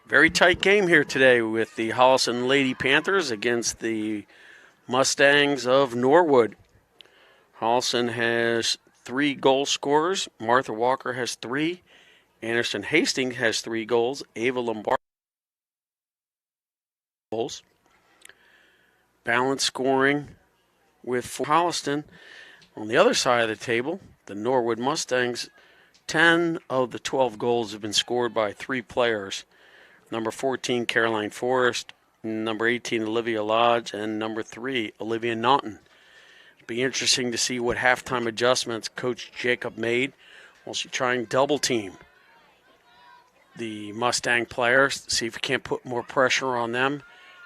A: Very tight game here today with the Holliston Lady Panthers against the Mustangs of Norwood. Holliston has 3 goal scorers. Martha Walker has 3. Anderson Hastings has 3 goals. Ava Lombardi goals. Balanced scoring with Holliston. On the other side of the table, the Norwood Mustangs, 10 of the 12 goals have been scored by 3 players. Number 14, Caroline Forrest, number 18, Olivia Lodge, and number 3, Olivia Naughton. It'll be interesting to see what halftime adjustments Coach Jacob made. Will she try and double team the Mustang players, see if we can't put more pressure on them,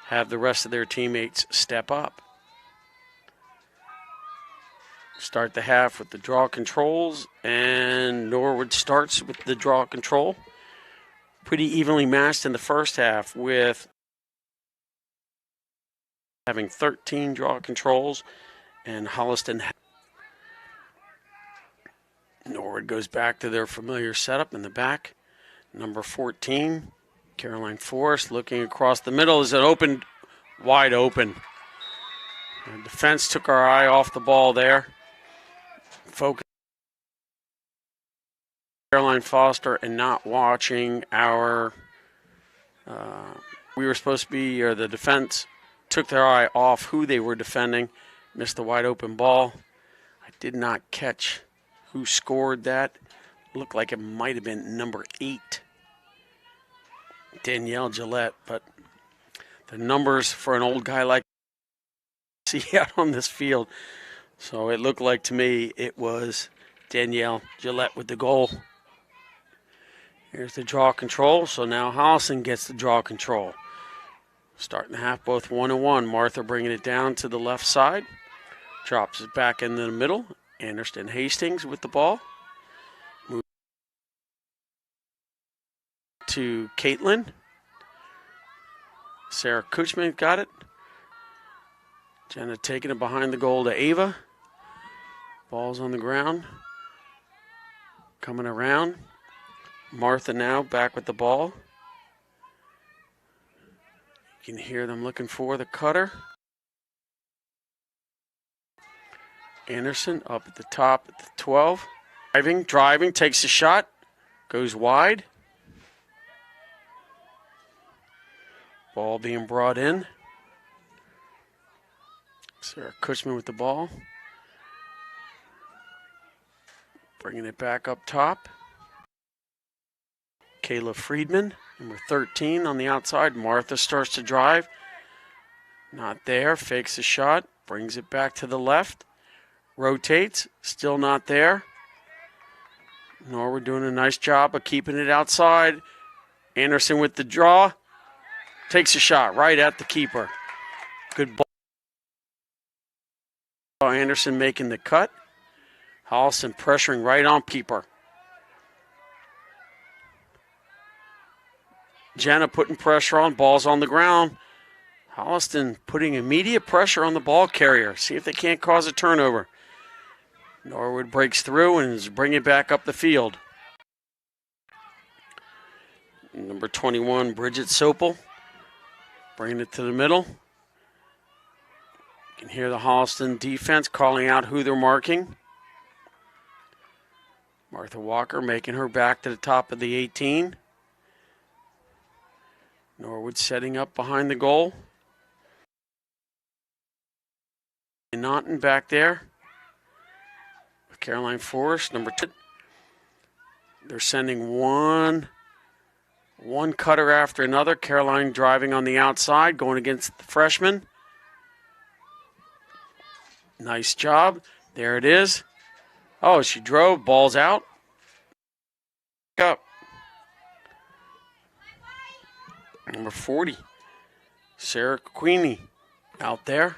A: have the rest of their teammates step up. Start the half with the draw controls, and Norwood starts with the draw control. Pretty evenly matched in the first half, with having 13 draw controls, and Holliston. Norwood goes back to their familiar setup in the back. Number 14, Caroline Forrest, looking across the middle. Is it open? Wide open. The defense took our eye off the ball there. Focus Caroline Foster and not watching our we were supposed to be, or the defense took their eye off who they were defending, missed the wide open ball. I did not catch who scored that. Looked like it might have been number 8, Danielle Gillette, but the numbers for an old guy like see out on this field. So it looked like to me it was Danielle Gillette with the goal. Here's the draw control. So now Holliston gets the draw control. Starting the half both 1-1. Martha bringing it down to the left side. Drops it back into the middle. Anderson Hastings with the ball. Move to Caitlin. Sarah Kuchman got it. Jenna taking it behind the goal to Ava. Ball's on the ground. Coming around. Martha now back with the ball. You can hear them looking for the cutter. Anderson up at the top at the 12. Driving, takes a shot. Goes wide. Ball being brought in. Sarah Kuchman with the ball. Bringing it back up top. Kayla Friedman, number 13 on the outside. Martha starts to drive. Not there. Fakes a shot. Brings it back to the left. Rotates. Still not there. Norwood doing a nice job of keeping it outside. Anderson with the draw. Takes a shot right at the keeper. Good ball. Anderson making the cut. Holliston pressuring right on keeper. Jenna putting pressure on. Ball's on the ground. Holliston putting immediate pressure on the ball carrier. See if they can't cause a turnover. Norwood breaks through and is bringing it back up the field. Number 21, Bridget Sopel. Bringing it to the middle. You can hear the Holliston defense calling out who they're marking. Martha Walker making her back to the top of the 18. Norwood setting up behind the goal. Naughton back there. With Caroline Forrest, number 2. They're sending one cutter after another. Caroline driving on the outside, going against the freshman. Nice job. There it is. Oh, she drove. Ball's out. Up. Number 40, Sarah Queenie out there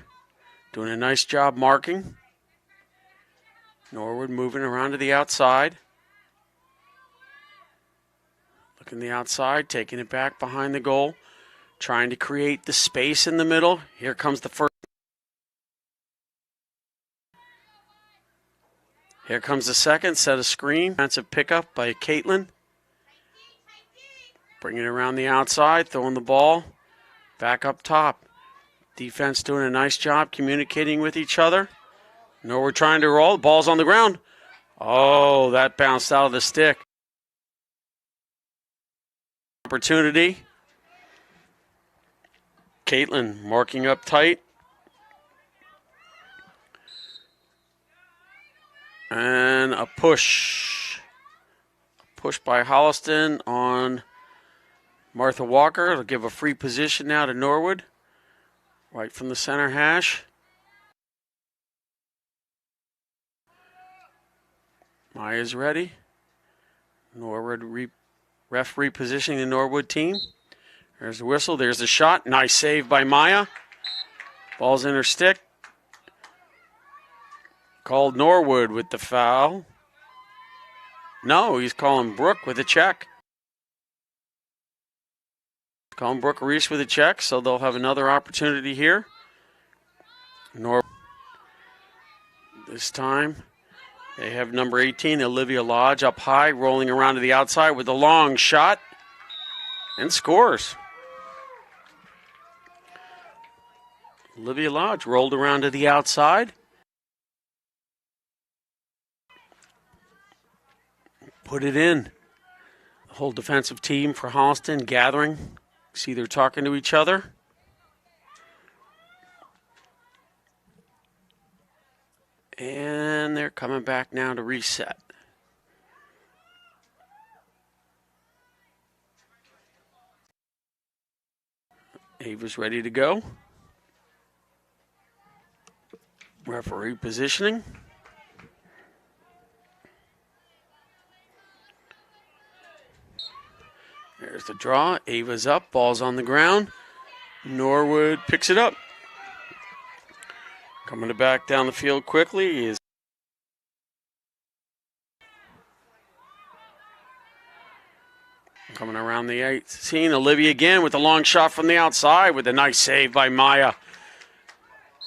A: doing a nice job marking. Norwood moving around to the outside. Looking the outside, taking it back behind the goal. Trying to create the space in the middle. Here comes the first. Here comes the second, set a screen. Defensive pickup by Caitlin. Bringing it around the outside, throwing the ball back up top. Defense doing a nice job communicating with each other. Norwood trying to roll. Ball's on the ground. Oh, that bounced out of the stick. Opportunity. Caitlin marking up tight. And a push. A push by Holliston on Martha Walker. It'll give a free position now to Norwood. Right from the center hash. Maya's ready. Norwood ref repositioning the Norwood team. There's the whistle. There's the shot. Nice save by Maya. Ball's in her stick. Called Norwood with the foul. No, he's calling Brooke with a check. Calling Brooke Reese with a check, so they'll have another opportunity here. Norwood. This time, they have number 18, Olivia Lodge, up high, rolling around to the outside with a long shot, and scores. Olivia Lodge rolled around to the outside. Put it in. The whole defensive team for Holliston gathering. See, they're talking to each other. And they're coming back now to reset. Ava's ready to go. Referee positioning. There's the draw. Ava's up. Ball's on the ground. Norwood picks it up. Coming back down the field quickly is coming around the 18. Olivia again with a long shot from the outside with a nice save by Maya.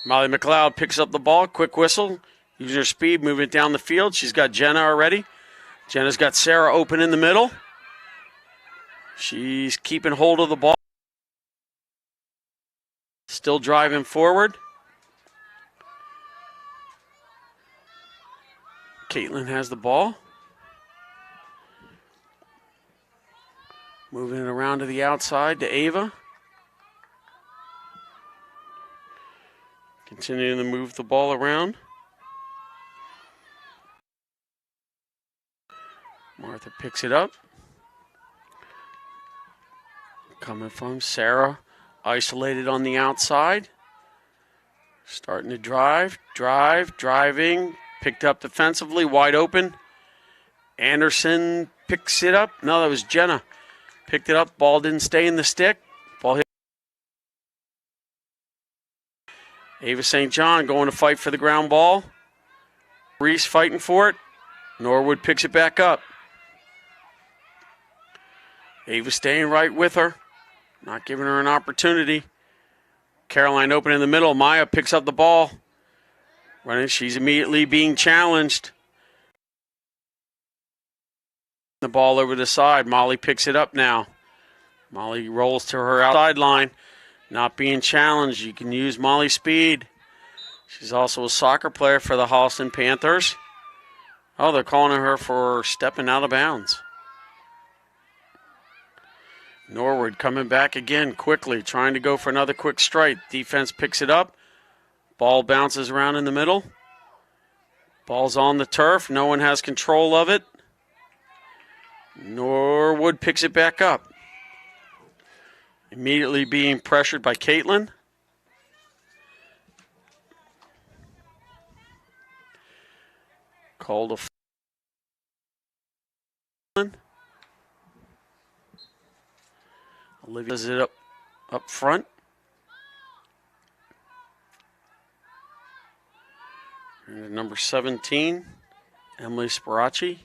A: Molly McLeod picks up the ball. Quick whistle. Using her speed, moving it down the field. She's got Jenna already. Jenna's got Sarah open in the middle. She's keeping hold of the ball. Still driving forward. Caitlin has the ball. Moving it around to the outside to Ava. Continuing to move the ball around. Martha picks it up. Coming from Sarah, isolated on the outside. Starting to driving. Picked up defensively, wide open. Anderson picks it up. No, that was Jenna. Picked it up, ball didn't stay in the stick. Ball hit. Ava St. John going to fight for the ground ball. Reese fighting for it. Norwood picks it back up. Ava staying right with her. Not giving her an opportunity. Caroline open in the middle. Maya picks up the ball. Running, she's immediately being challenged. The ball over the side. Molly picks it up now. Molly rolls to her outside line. Not being challenged. You can use Molly's speed. She's also a soccer player for the Holliston Panthers. Oh, they're calling her for stepping out of bounds. Norwood coming back again quickly, trying to go for another quick strike. Defense picks it up. Ball bounces around in the middle. Ball's on the turf. No one has control of it. Norwood picks it back up. Immediately being pressured by Caitlin. Called a Olivia does it up front. And number 17, Emily Sparaci.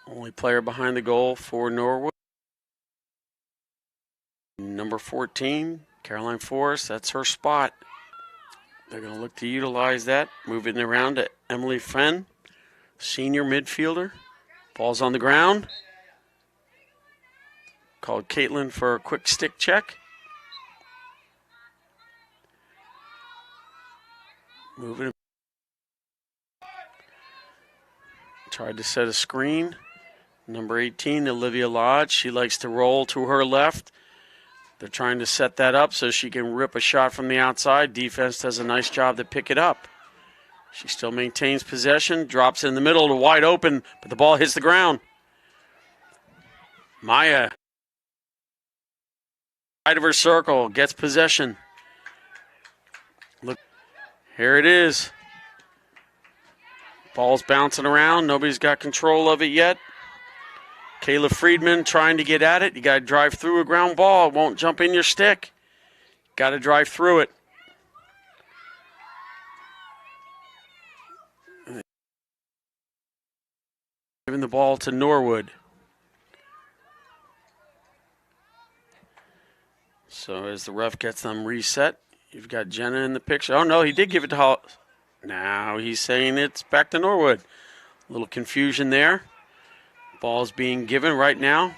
A: Only player behind the goal for Norwood. Number 14, Caroline Forrest, that's her spot. They're going to look to utilize that. Moving around to Emily Fenn, senior midfielder. Ball's on the ground. Called Caitlin for a quick stick check. Moving. Tried to set a screen. Number 18, Olivia Lodge. She likes to roll to her left. They're trying to set that up so she can rip a shot from the outside. Defense does a nice job to pick it up. She still maintains possession, drops in the middle to wide open, but the ball hits the ground. Maya, side of her circle, gets possession. Look, here it is. Ball's bouncing around. Nobody's got control of it yet. Kayla Friedman trying to get at it. You got to drive through a ground ball. It won't jump in your stick. Got to drive through it. Giving the ball to Norwood. So as the ref gets them reset, you've got Jenna in the picture. Oh, no, he did give it to Holliston. Now he's saying it's back to Norwood. A little confusion there. Ball's being given right now.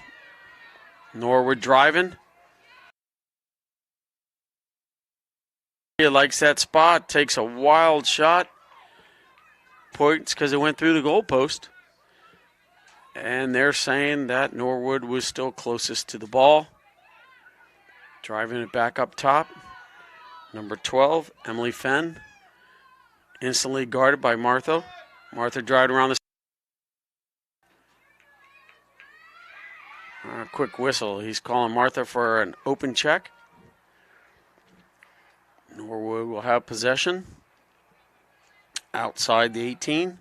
A: Norwood driving. He likes that spot. Takes a wild shot. Points because it went through the goalpost. And they're saying that Norwood was still closest to the ball. Driving it back up top. Number 12, Emily Fenn. Instantly guarded by Martha. Martha driving around the quick whistle. He's calling Martha for an open check. Norwood will have possession. Outside the 18.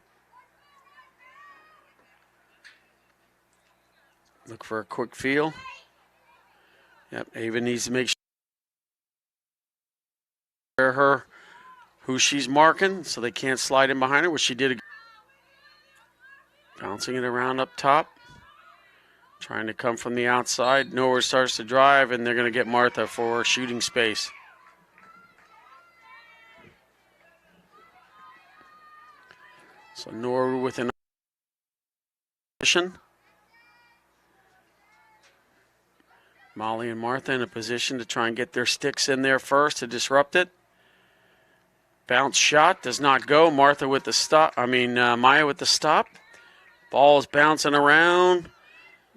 A: Look for a quick feel. Yep, Ava needs to make sure who she's marking so they can't slide in behind her, which she did. Bouncing it around up top. Trying to come from the outside. Norwood starts to drive, and they're going to get Martha for shooting space. So Norwood with an position. Molly and Martha in a position to try and get their sticks in there first to disrupt it. Bounce shot does not go. Martha with the stop. Maya with the stop. Ball is bouncing around.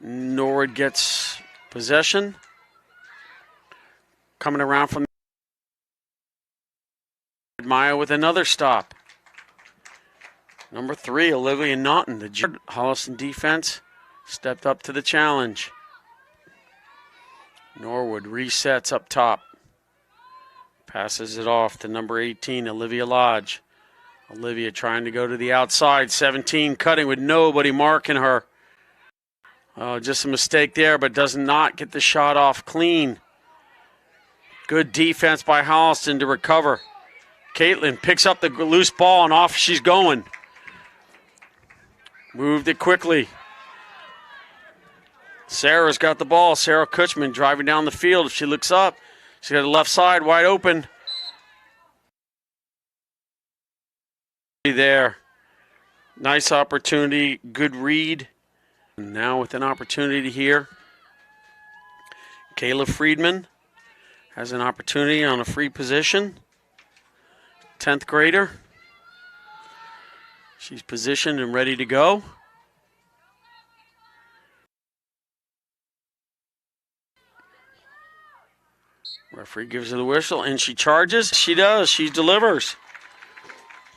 A: Norwood gets possession. Coming around from Maya with another stop. Number 3, Olivia Naughton. The Holliston defense stepped up to the challenge. Norwood resets up top. Passes it off to number 18, Olivia Lodge. Olivia trying to go to the outside. 17 cutting with nobody marking her. Oh, just a mistake there, but does not get the shot off clean. Good defense by Holliston to recover. Caitlin picks up the loose ball and off she's going. Moved it quickly. Sarah's got the ball. Sarah Kutchman driving down the field. If she looks up, she's got the left side wide open. There. Nice opportunity. Good read. And now with an opportunity here. Kayla Friedman has an opportunity on a free position. 10th grader. She's positioned and ready to go. Referee gives her the whistle, and she charges. She does. She delivers.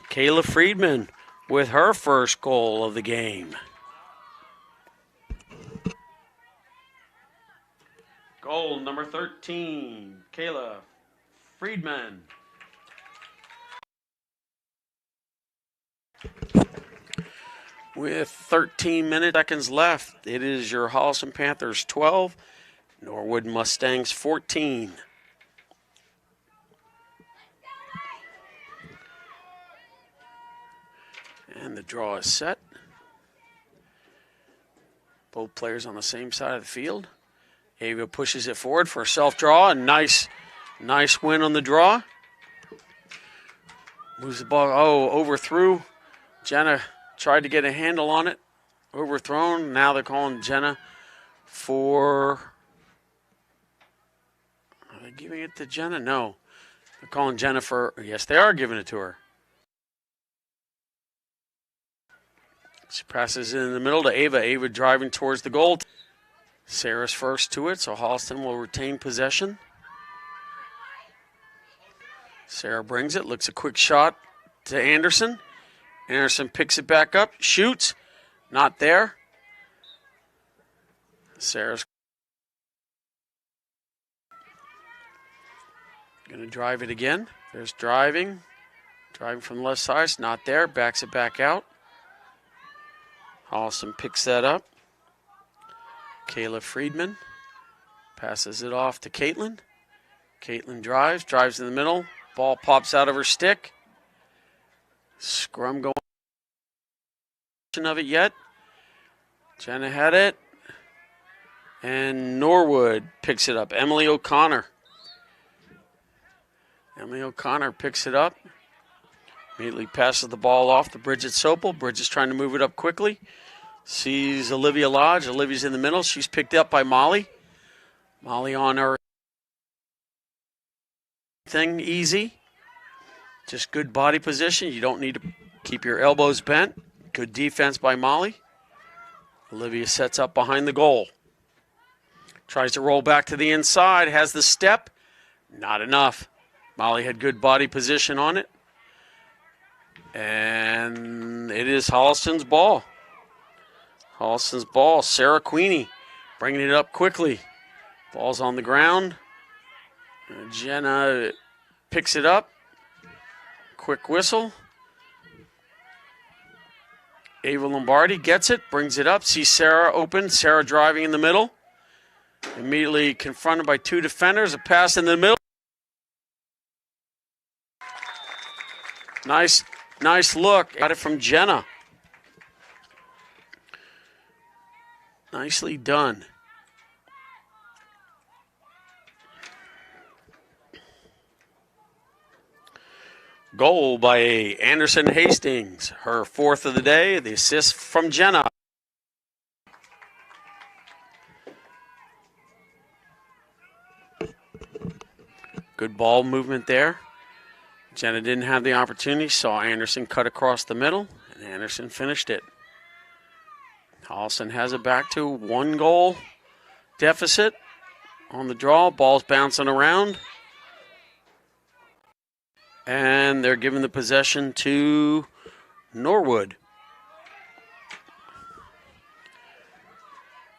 A: Kayla Friedman with her first goal of the game. Goal number 13, Kayla Friedman. With 13 seconds left, it is your Holliston Panthers 12, Norwood Mustangs 14. And the draw is set. Both players on the same side of the field. Ava pushes it forward for a self-draw. A nice win on the draw. Moves the ball, overthrew. Jenna tried to get a handle on it. overthrown. Now they're calling Jenna for... Are they giving it to Jenna? No. They're calling Jenna for... Yes, they are giving it to her. She passes it in the middle to Ava. Ava driving towards the goal. Sarah's first to it, so Holliston will retain possession. Sarah brings it, looks a quick shot to Anderson. Anderson picks it back up, shoots, not there. Sarah's going to drive it again. There's driving from the left side, it's not there, backs it back out. Holliston picks that up. Kayla Friedman passes it off to Caitlin. Caitlin drives in the middle. Ball pops out of her stick. Scrum going of it yet. Jenna had it. And Norwood picks it up. Emily O'Connor. Picks it up. Immediately passes the ball off to Bridget Sopel. Bridget's trying to move it up quickly. Sees Olivia Lodge. Olivia's in the middle. She's picked up by Molly. Molly on her thing easy. Just good body position. You don't need to keep your elbows bent. Good defense by Molly. Olivia sets up behind the goal. Tries to roll back to the inside. Has the step. Not enough. Molly had good body position on it. And it is Holliston's ball. Sarah Queenie bringing it up quickly. Ball's on the ground. Jenna picks it up. Quick whistle. Ava Lombardi gets it, brings it up. Sees Sarah open. Sarah driving in the middle. Immediately confronted by two defenders. A pass in the middle. Nice look. Got it from Jenna. Nicely done. Goal by Anderson Hastings. Her fourth of the day. The assist from Jenna. Good ball movement there. Jenna didn't have the opportunity. Saw Anderson cut across the middle. And Anderson finished it. Holliston has it back to 1 goal deficit on the draw. Ball's bouncing around. And they're giving the possession to Norwood.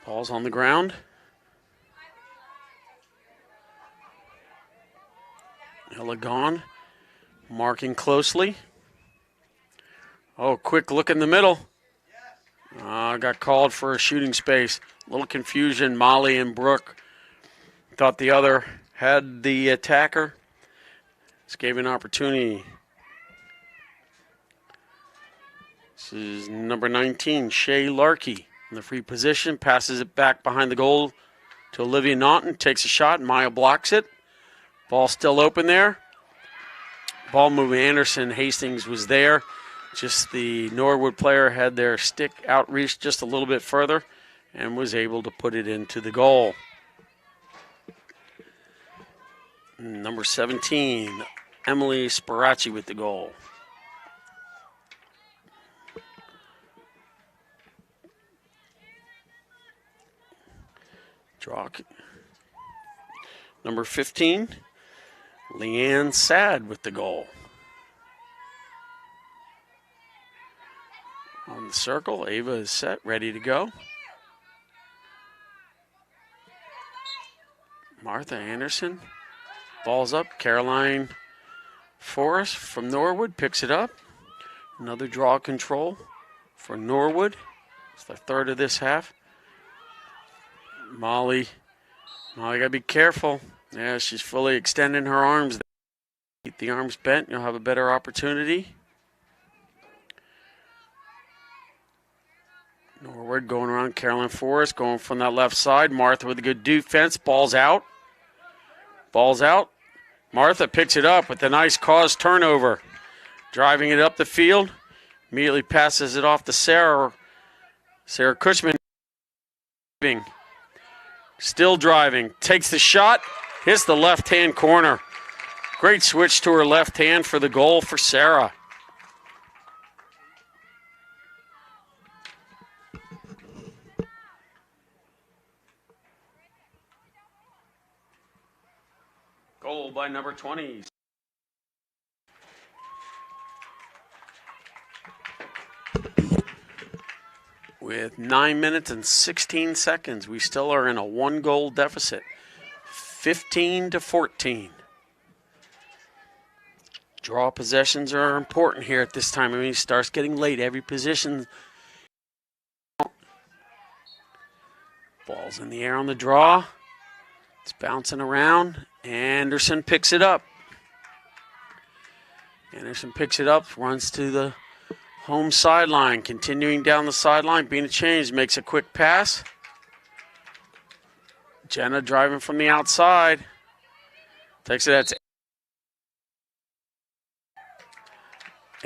A: Ball's on the ground. Ella gone. Marking closely. Oh, quick look in the middle. Got called for a shooting space. A little confusion. Molly and Brooke thought the other had the attacker. This gave an opportunity. This is number 19, Shay Larkey. In the free position, passes it back behind the goal to Olivia Naughton. Takes a shot. Maya blocks it. Ball still open there. Ball moving. Anderson Hastings was there. Just the Norwood player had their stick outreached just a little bit further and was able to put it into the goal. Number 17, Emily Sparacci with the goal. Draw. Number 15, Leanne Sad with the goal. On the circle, Ava is set, ready to go. Martha Anderson, ball's up. Caroline Forrest from Norwood picks it up. Another draw control for Norwood. It's the third of this half. Molly got to be careful. Yeah, she's fully extending her arms. Keep the arms bent, you'll have a better opportunity. Norwood going around. Caroline Forrest going from that left side. Martha with a good defense. Ball's out. Martha picks it up with a nice cause turnover. Driving it up the field. Immediately passes it off to Sarah. Sarah Cushman still driving. Takes the shot. Hits the left-hand corner. Great switch to her left hand for the goal for Sarah. Goal by number 20. With 9 minutes and 16 seconds, we still are in a 1-goal deficit. 15-14. Draw possessions are important here at this time. I mean, it starts getting late. Every position. Ball's in the air on the draw. It's bouncing around. Anderson picks it up. Anderson picks it up, runs to the home sideline, continuing down the sideline, being changed, makes a quick pass. Jenna driving from the outside. Takes it at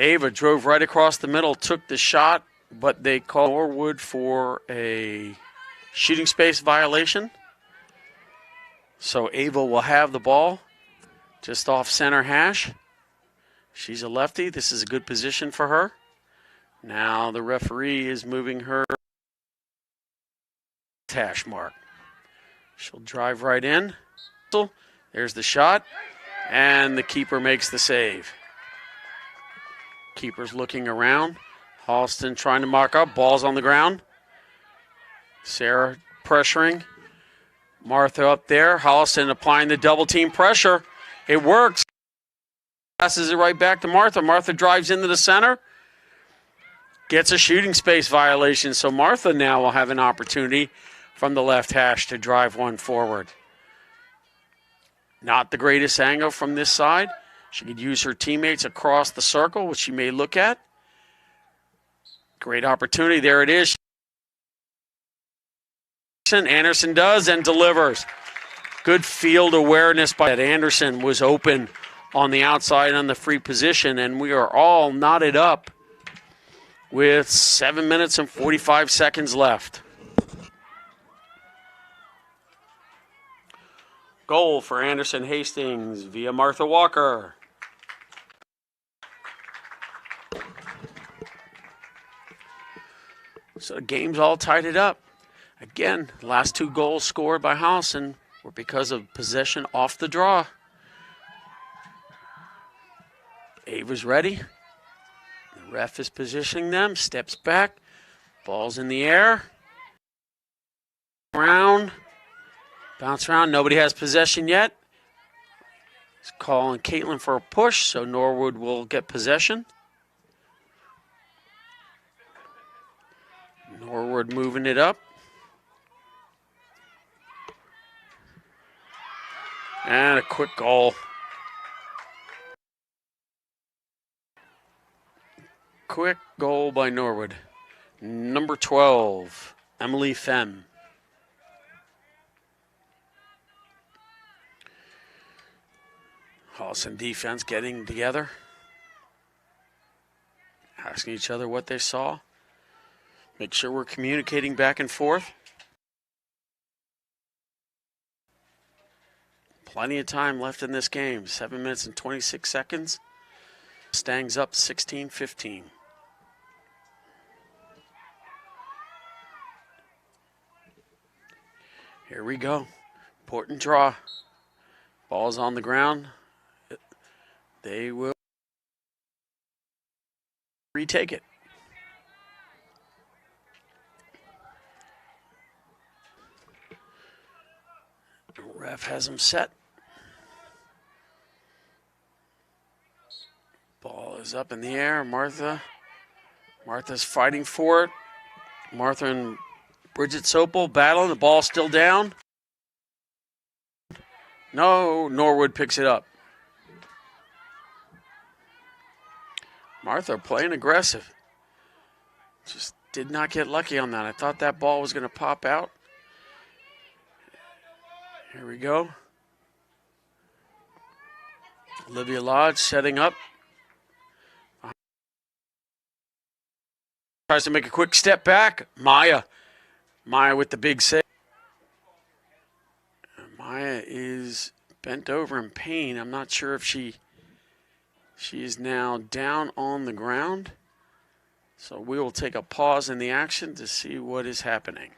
A: Ava, drove right across the middle, took the shot, but they called Norwood for a shooting space violation. So Ava will have the ball just off center hash. She's a lefty. This is a good position for her. Now the referee is moving her hash mark. She'll drive right in. There's the shot, and the keeper makes the save. Keeper's looking around. Holliston trying to mark up. Ball's on the ground. Sarah pressuring. Martha up there. Holliston applying the double team pressure. It works. Passes it right back to Martha. Martha drives into the center. Gets a shooting space violation. So Martha now will have an opportunity from the left hash to drive one forward. Not the greatest angle from this side. She could use her teammates across the circle, which she may look at. Great opportunity. There it is. Anderson does and delivers. Good field awareness by that. Anderson was open on the outside on the free position, and we are all knotted up with 7 minutes and 45 seconds left. Goal for Anderson Hastings via Martha Walker. So the game's all tied it up. Again, last 2 goals scored by Holliston were because of possession off the draw. Ava's ready. The ref is positioning them. Steps back. Ball's in the air. Around. Bounce around. Nobody has possession yet. It's calling Caitlin for a push, so Norwood will get possession. Norwood moving it up. And a quick goal. Quick goal by Norwood. Number 12, Emily Femme. Holliston defense getting together. Asking each other what they saw. Make sure we're communicating back and forth. Plenty of time left in this game. 7 minutes and 26 seconds. Mustangs up 16-15. Here we go. Important draw. Ball's on the ground. They will retake it. The ref has them set. Ball is up in the air. Martha's fighting for it. Martha and Bridget Sopel battling. The ball still down. No, Norwood picks it up. Martha playing aggressive. Just did not get lucky on that. I thought that ball was going to pop out. Here we go. Olivia Lodge setting up. Tries to make a quick step back. Maya with the big save. Maya is bent over in pain. I'm not sure if she is now down on the ground. So we will take a pause in the action to see what is happening.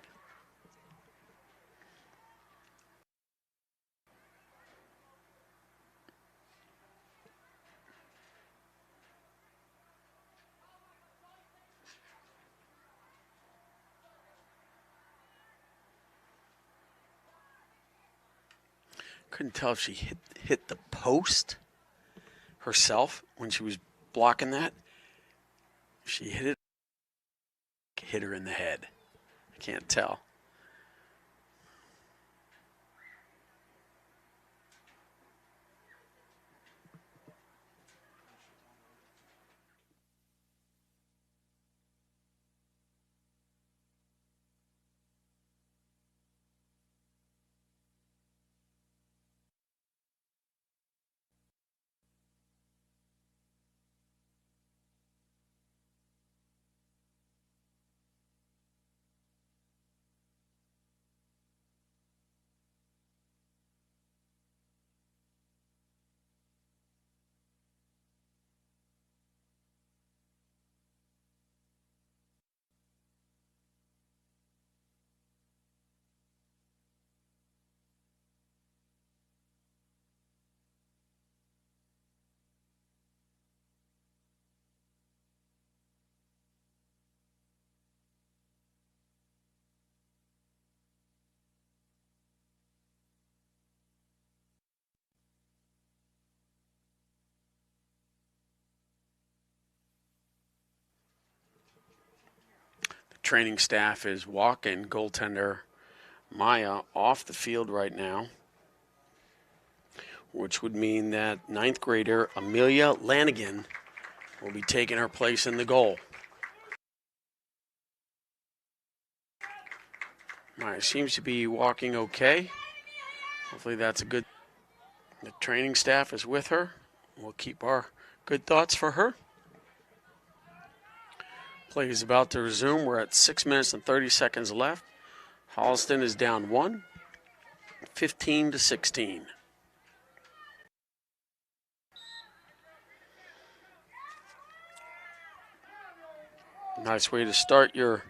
A: Couldn't tell if she hit the post herself when she was blocking that. She hit her in the head. I can't tell. Training staff is walking goaltender Maya off the field right now, which would mean that ninth grader Amelia Lanigan will be taking her place in the goal. Maya seems to be walking okay. Hopefully that's a good. The training staff is with her. We'll keep our good thoughts for her. Play is about to resume. We're at 6 minutes and 30 seconds left. Holliston is down 1, 15-16. Nice way to start your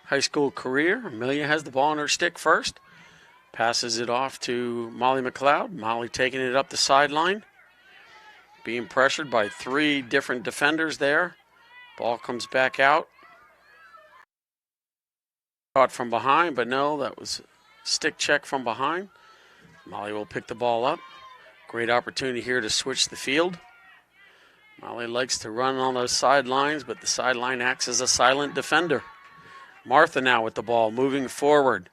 A: high school career. Amelia has the ball on her stick first. Passes it off to Molly McLeod. Molly taking it up the sideline. Being pressured by 3 different defenders there. Ball comes back out. Caught from behind, but no, that was stick check from behind. Molly will pick the ball up. Great opportunity here to switch the field. Molly likes to run on those sidelines, but the sideline acts as a silent defender. Martha now with the ball, moving forward.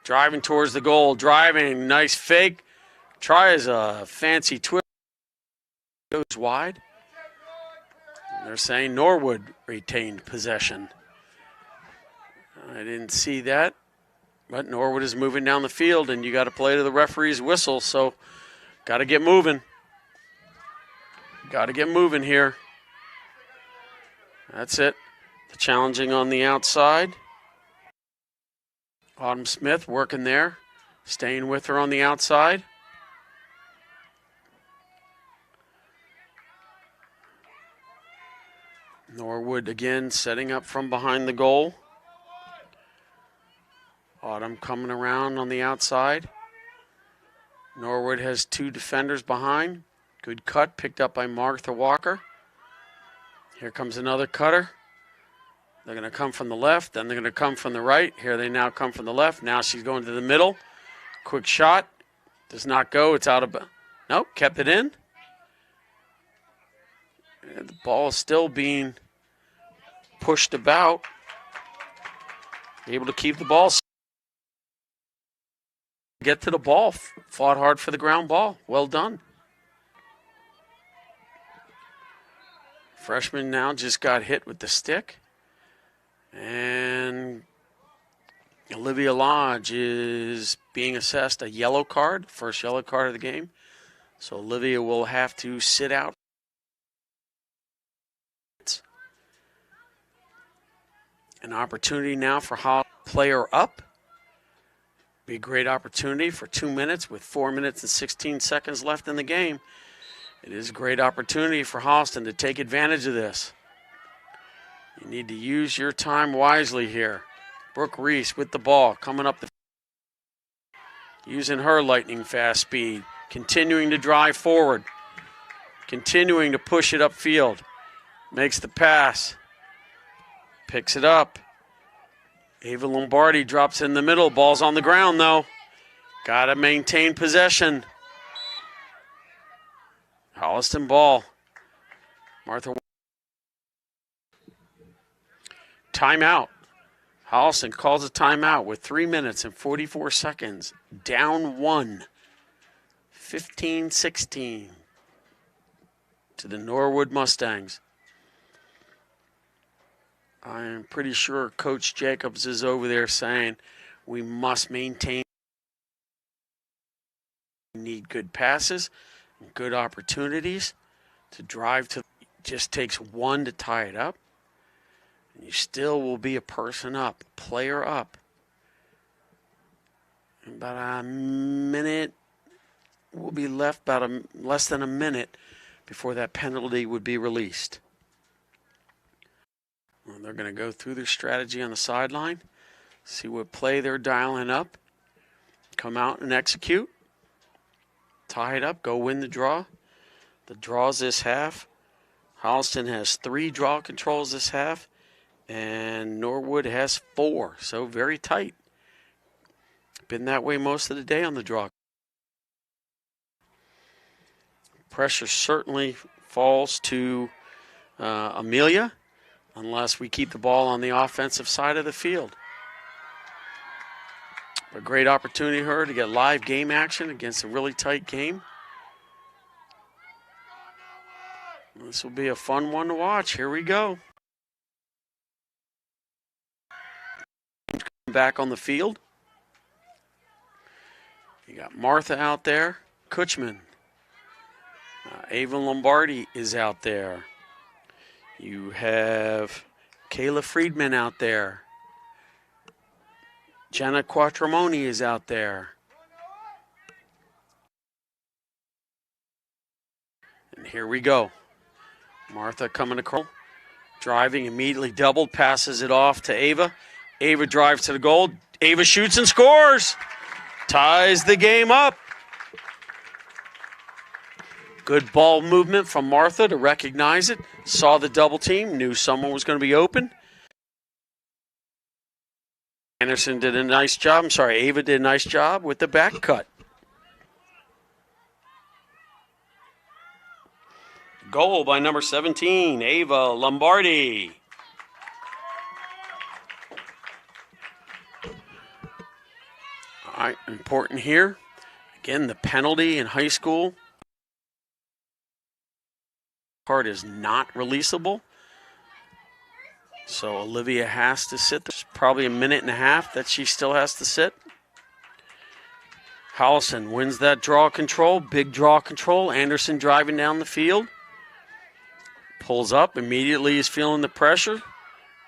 A: Driving towards the goal, driving, nice fake. Tries a fancy twist. Goes wide. They're saying Norwood retained possession. I didn't see that, but Norwood is moving down the field, and you got to play to the referee's whistle, so got to get moving. Got to get moving here. That's it. The challenging on the outside. Autumn Smith working there, staying with her on the outside. Norwood again setting up from behind the goal. Autumn coming around on the outside. Norwood has 2 defenders behind. Good cut picked up by Martha Walker. Here comes another cutter. They're going to come from the left, then they're going to come from the right. Here they now come from the left. Now she's going to the middle. Quick shot. Does not go. It's out of... Nope, kept it in. And the ball is still being pushed about. Able to keep the ball. Get to the ball. Fought hard for the ground ball. Well done. Freshman now just got hit with the stick. And Olivia Lodge is being assessed a yellow card. First yellow card of the game. So Olivia will have to sit out. opportunity now for Holliston. Player up. Be a great opportunity for 2 minutes with 4 minutes and 16 seconds left in the game. It is a great opportunity for Holliston to take advantage of this. You need to use your time wisely here. Brooke Reese with the ball coming up the using her lightning fast speed, continuing to drive forward, continuing to push it upfield. Makes the pass, picks it up. Ava Lombardi drops in the middle. Ball's on the ground, though. Got to maintain possession. Holliston ball. Martha. Timeout. Holliston calls a timeout with 3 minutes and 44 seconds. Down 1. 15-16 to the Norwood Mustangs. I am pretty sure Coach Jacobs is over there saying we must maintain. We need good passes and good opportunities to drive to. It just takes one to tie it up. And you still will be a person up, a player up. About a minute will be left, less than a minute before that penalty would be released. Well, they're going to go through their strategy on the sideline, see what play they're dialing up, come out and execute, tie it up, go win the draw. The draws this half. Holliston has 3 draw controls this half, and Norwood has 4, so very tight. Been that way most of the day on the draw. Pressure certainly falls to Amelia, unless we keep the ball on the offensive side of the field. A great opportunity for her to get live game action against a really tight game. This will be a fun one to watch. Here we go. Back on the field. You got Martha out there, Kutchman. Ava Lombardi is out there. You have Kayla Friedman out there. Jenna Quattromoni is out there. And here we go. Martha coming across, driving, immediately doubled, passes it off to Ava. Ava drives to the goal. Ava shoots and scores. Ties the game up. Good ball movement from Martha to recognize it. Saw the double team, knew someone was going to be open. Anderson did a nice job. Ava did a nice job with the back cut. Goal by number 17, Ava Lombardi. All right, important here. Again, the penalty in high school card is not releasable. So Olivia has to sit. There's probably a minute and a half that she still has to sit. Holliston wins that draw control, big draw control. Anderson driving down the field. Pulls up, immediately is feeling the pressure.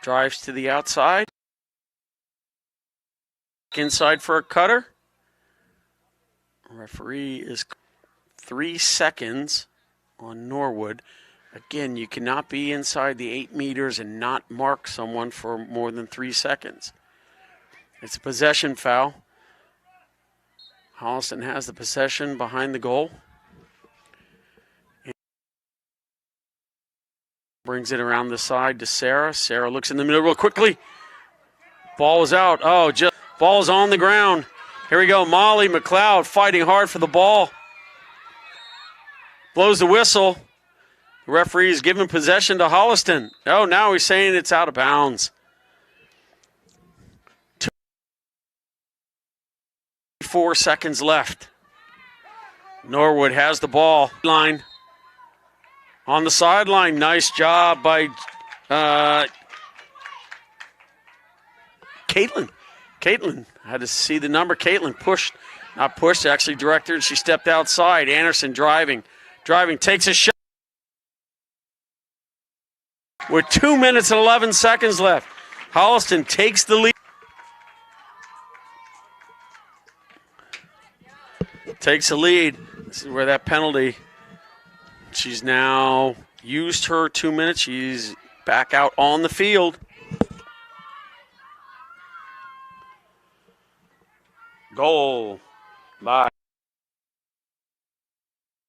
A: Drives to the outside. Inside for a cutter. Referee is 3 seconds on Norwood. Again, you cannot be inside the 8 meters and not mark someone for more than 3 seconds. It's a possession foul. Holliston has the possession behind the goal. Brings it around the side to Sarah. Sarah looks in the middle real quickly. Ball is out. Ball is on the ground. Here we go. Molly McLeod fighting hard for the ball. Blows the whistle. The referee is giving possession to Holliston. Oh, now he's saying it's out of bounds. 4 seconds left. Norwood has the ball. Line. On the sideline. Nice job by Caitlin. Caitlin had to see the number. Caitlin pushed, not pushed, actually directed, and she stepped outside. Anderson driving, takes a shot. With 2 minutes and 11 seconds left. Holliston takes the lead. Takes the lead. This is where that penalty. She's now used her 2 minutes. She's back out on the field. Goal by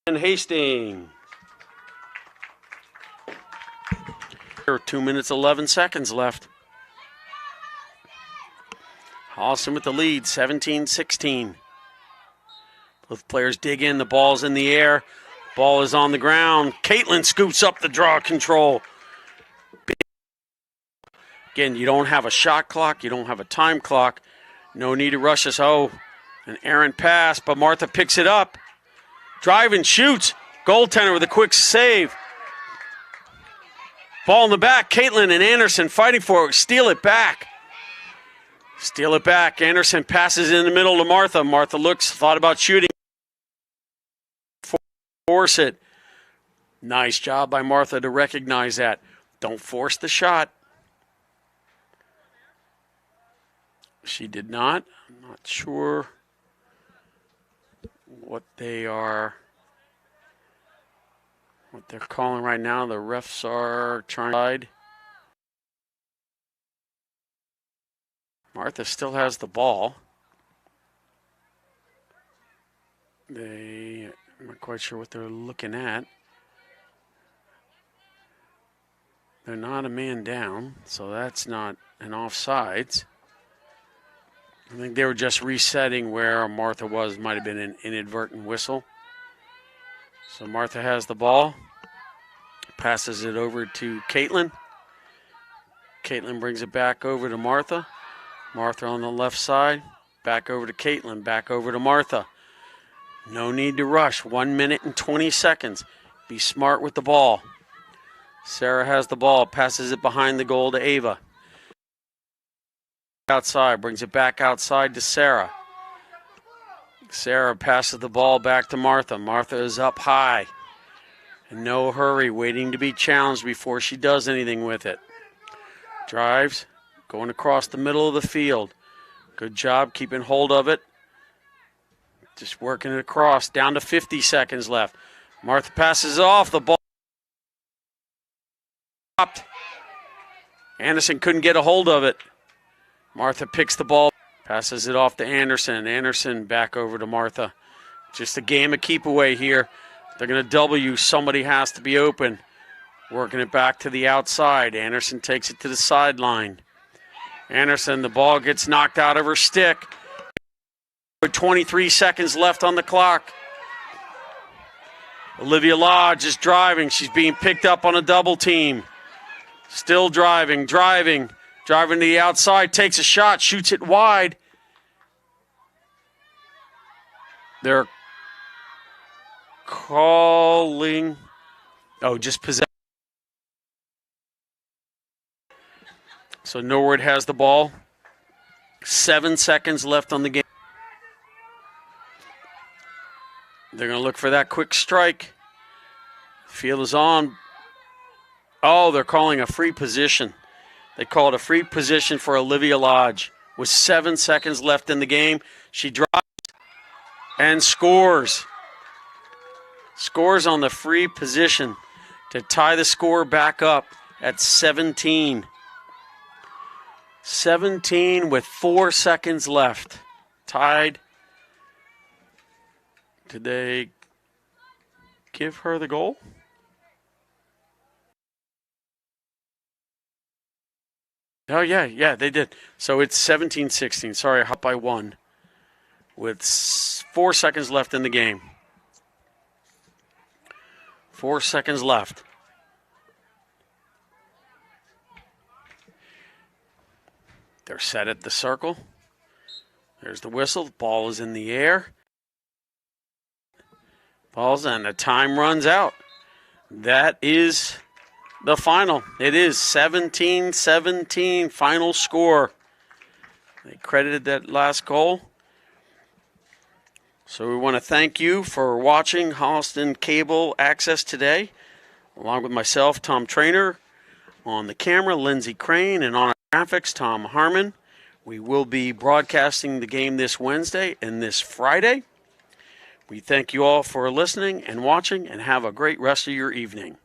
A: Hastings. 2 minutes, 11 seconds left. Holliston with the lead, 17-16. Both players dig in. The ball's in the air. Ball is on the ground. Caitlin scoops up the draw control. Again, you don't have a shot clock. You don't have a time clock. No need to rush us. Oh, an errant pass, but Martha picks it up. Drive and shoots. Goaltender with a quick save. Ball in the back. Caitlin and Anderson fighting for it. Steal it back. Steal it back. Anderson passes in the middle to Martha. Martha looks, thought about shooting. Force it. Nice job by Martha to recognize that. Don't force the shot. She did not. I'm not sure what they're calling right now. The refs are trying to hide. Martha still has the ball. I'm not quite sure what they're looking at. They're not a man down, so that's not an offsides. I think they were just resetting where Martha was. Might have been an inadvertent whistle. So Martha has the ball. Passes it over to Caitlin. Caitlin brings it back over to Martha. Martha on the left side. Back over to Caitlin. Back over to Martha. No need to rush. 1 minute and 20 seconds. Be smart with the ball. Sarah has the ball. Passes it behind the goal to Ava. Outside. Brings it back outside to Sarah. Sarah passes the ball back to Martha. Martha is up high. In no hurry. Waiting to be challenged before she does anything with it. Drives. Going across the middle of the field. Good job keeping hold of it. Just working it across. Down to 50 seconds left. Martha passes it off. The ball stopped. Anderson couldn't get a hold of it. Martha picks the ball. Passes it off to Anderson. Anderson back over to Martha. Just a game of keep away here. They're going to double you. Somebody has to be open. Working it back to the outside. Anderson takes it to the sideline. Anderson, the ball gets knocked out of her stick. 23 seconds left on the clock. Olivia Lodge is driving. She's being picked up on a double team. Still driving to the outside, takes a shot, shoots it wide. They're calling, just possession. So Norwood has the ball. 7 seconds left on the game. They're going to look for that quick strike. Field is on. Oh, they're calling a free position. They called a free position for Olivia Lodge. With 7 seconds left in the game, she drives and scores. Scores on the free position to tie the score back up at 17. 17 with 4 seconds left. Tied. Did they give her the goal? Oh, yeah, they did. So it's 17-16. Sorry, I hopped by one. With 4 seconds left in the game. 4 seconds left. They're set at the circle. There's the whistle. The ball is in the air. Ball's and the time runs out. That is the final. It is 17-17 final score. They credited that last goal. So we want to thank you for watching Holliston Cable Access today, along with myself, Tom Trainer, on the camera, Lindsay Crane, and on Graphics, Tom Harmon. We will be broadcasting the game this Wednesday and this Friday. We thank you all for listening and watching, and have a great rest of your evening.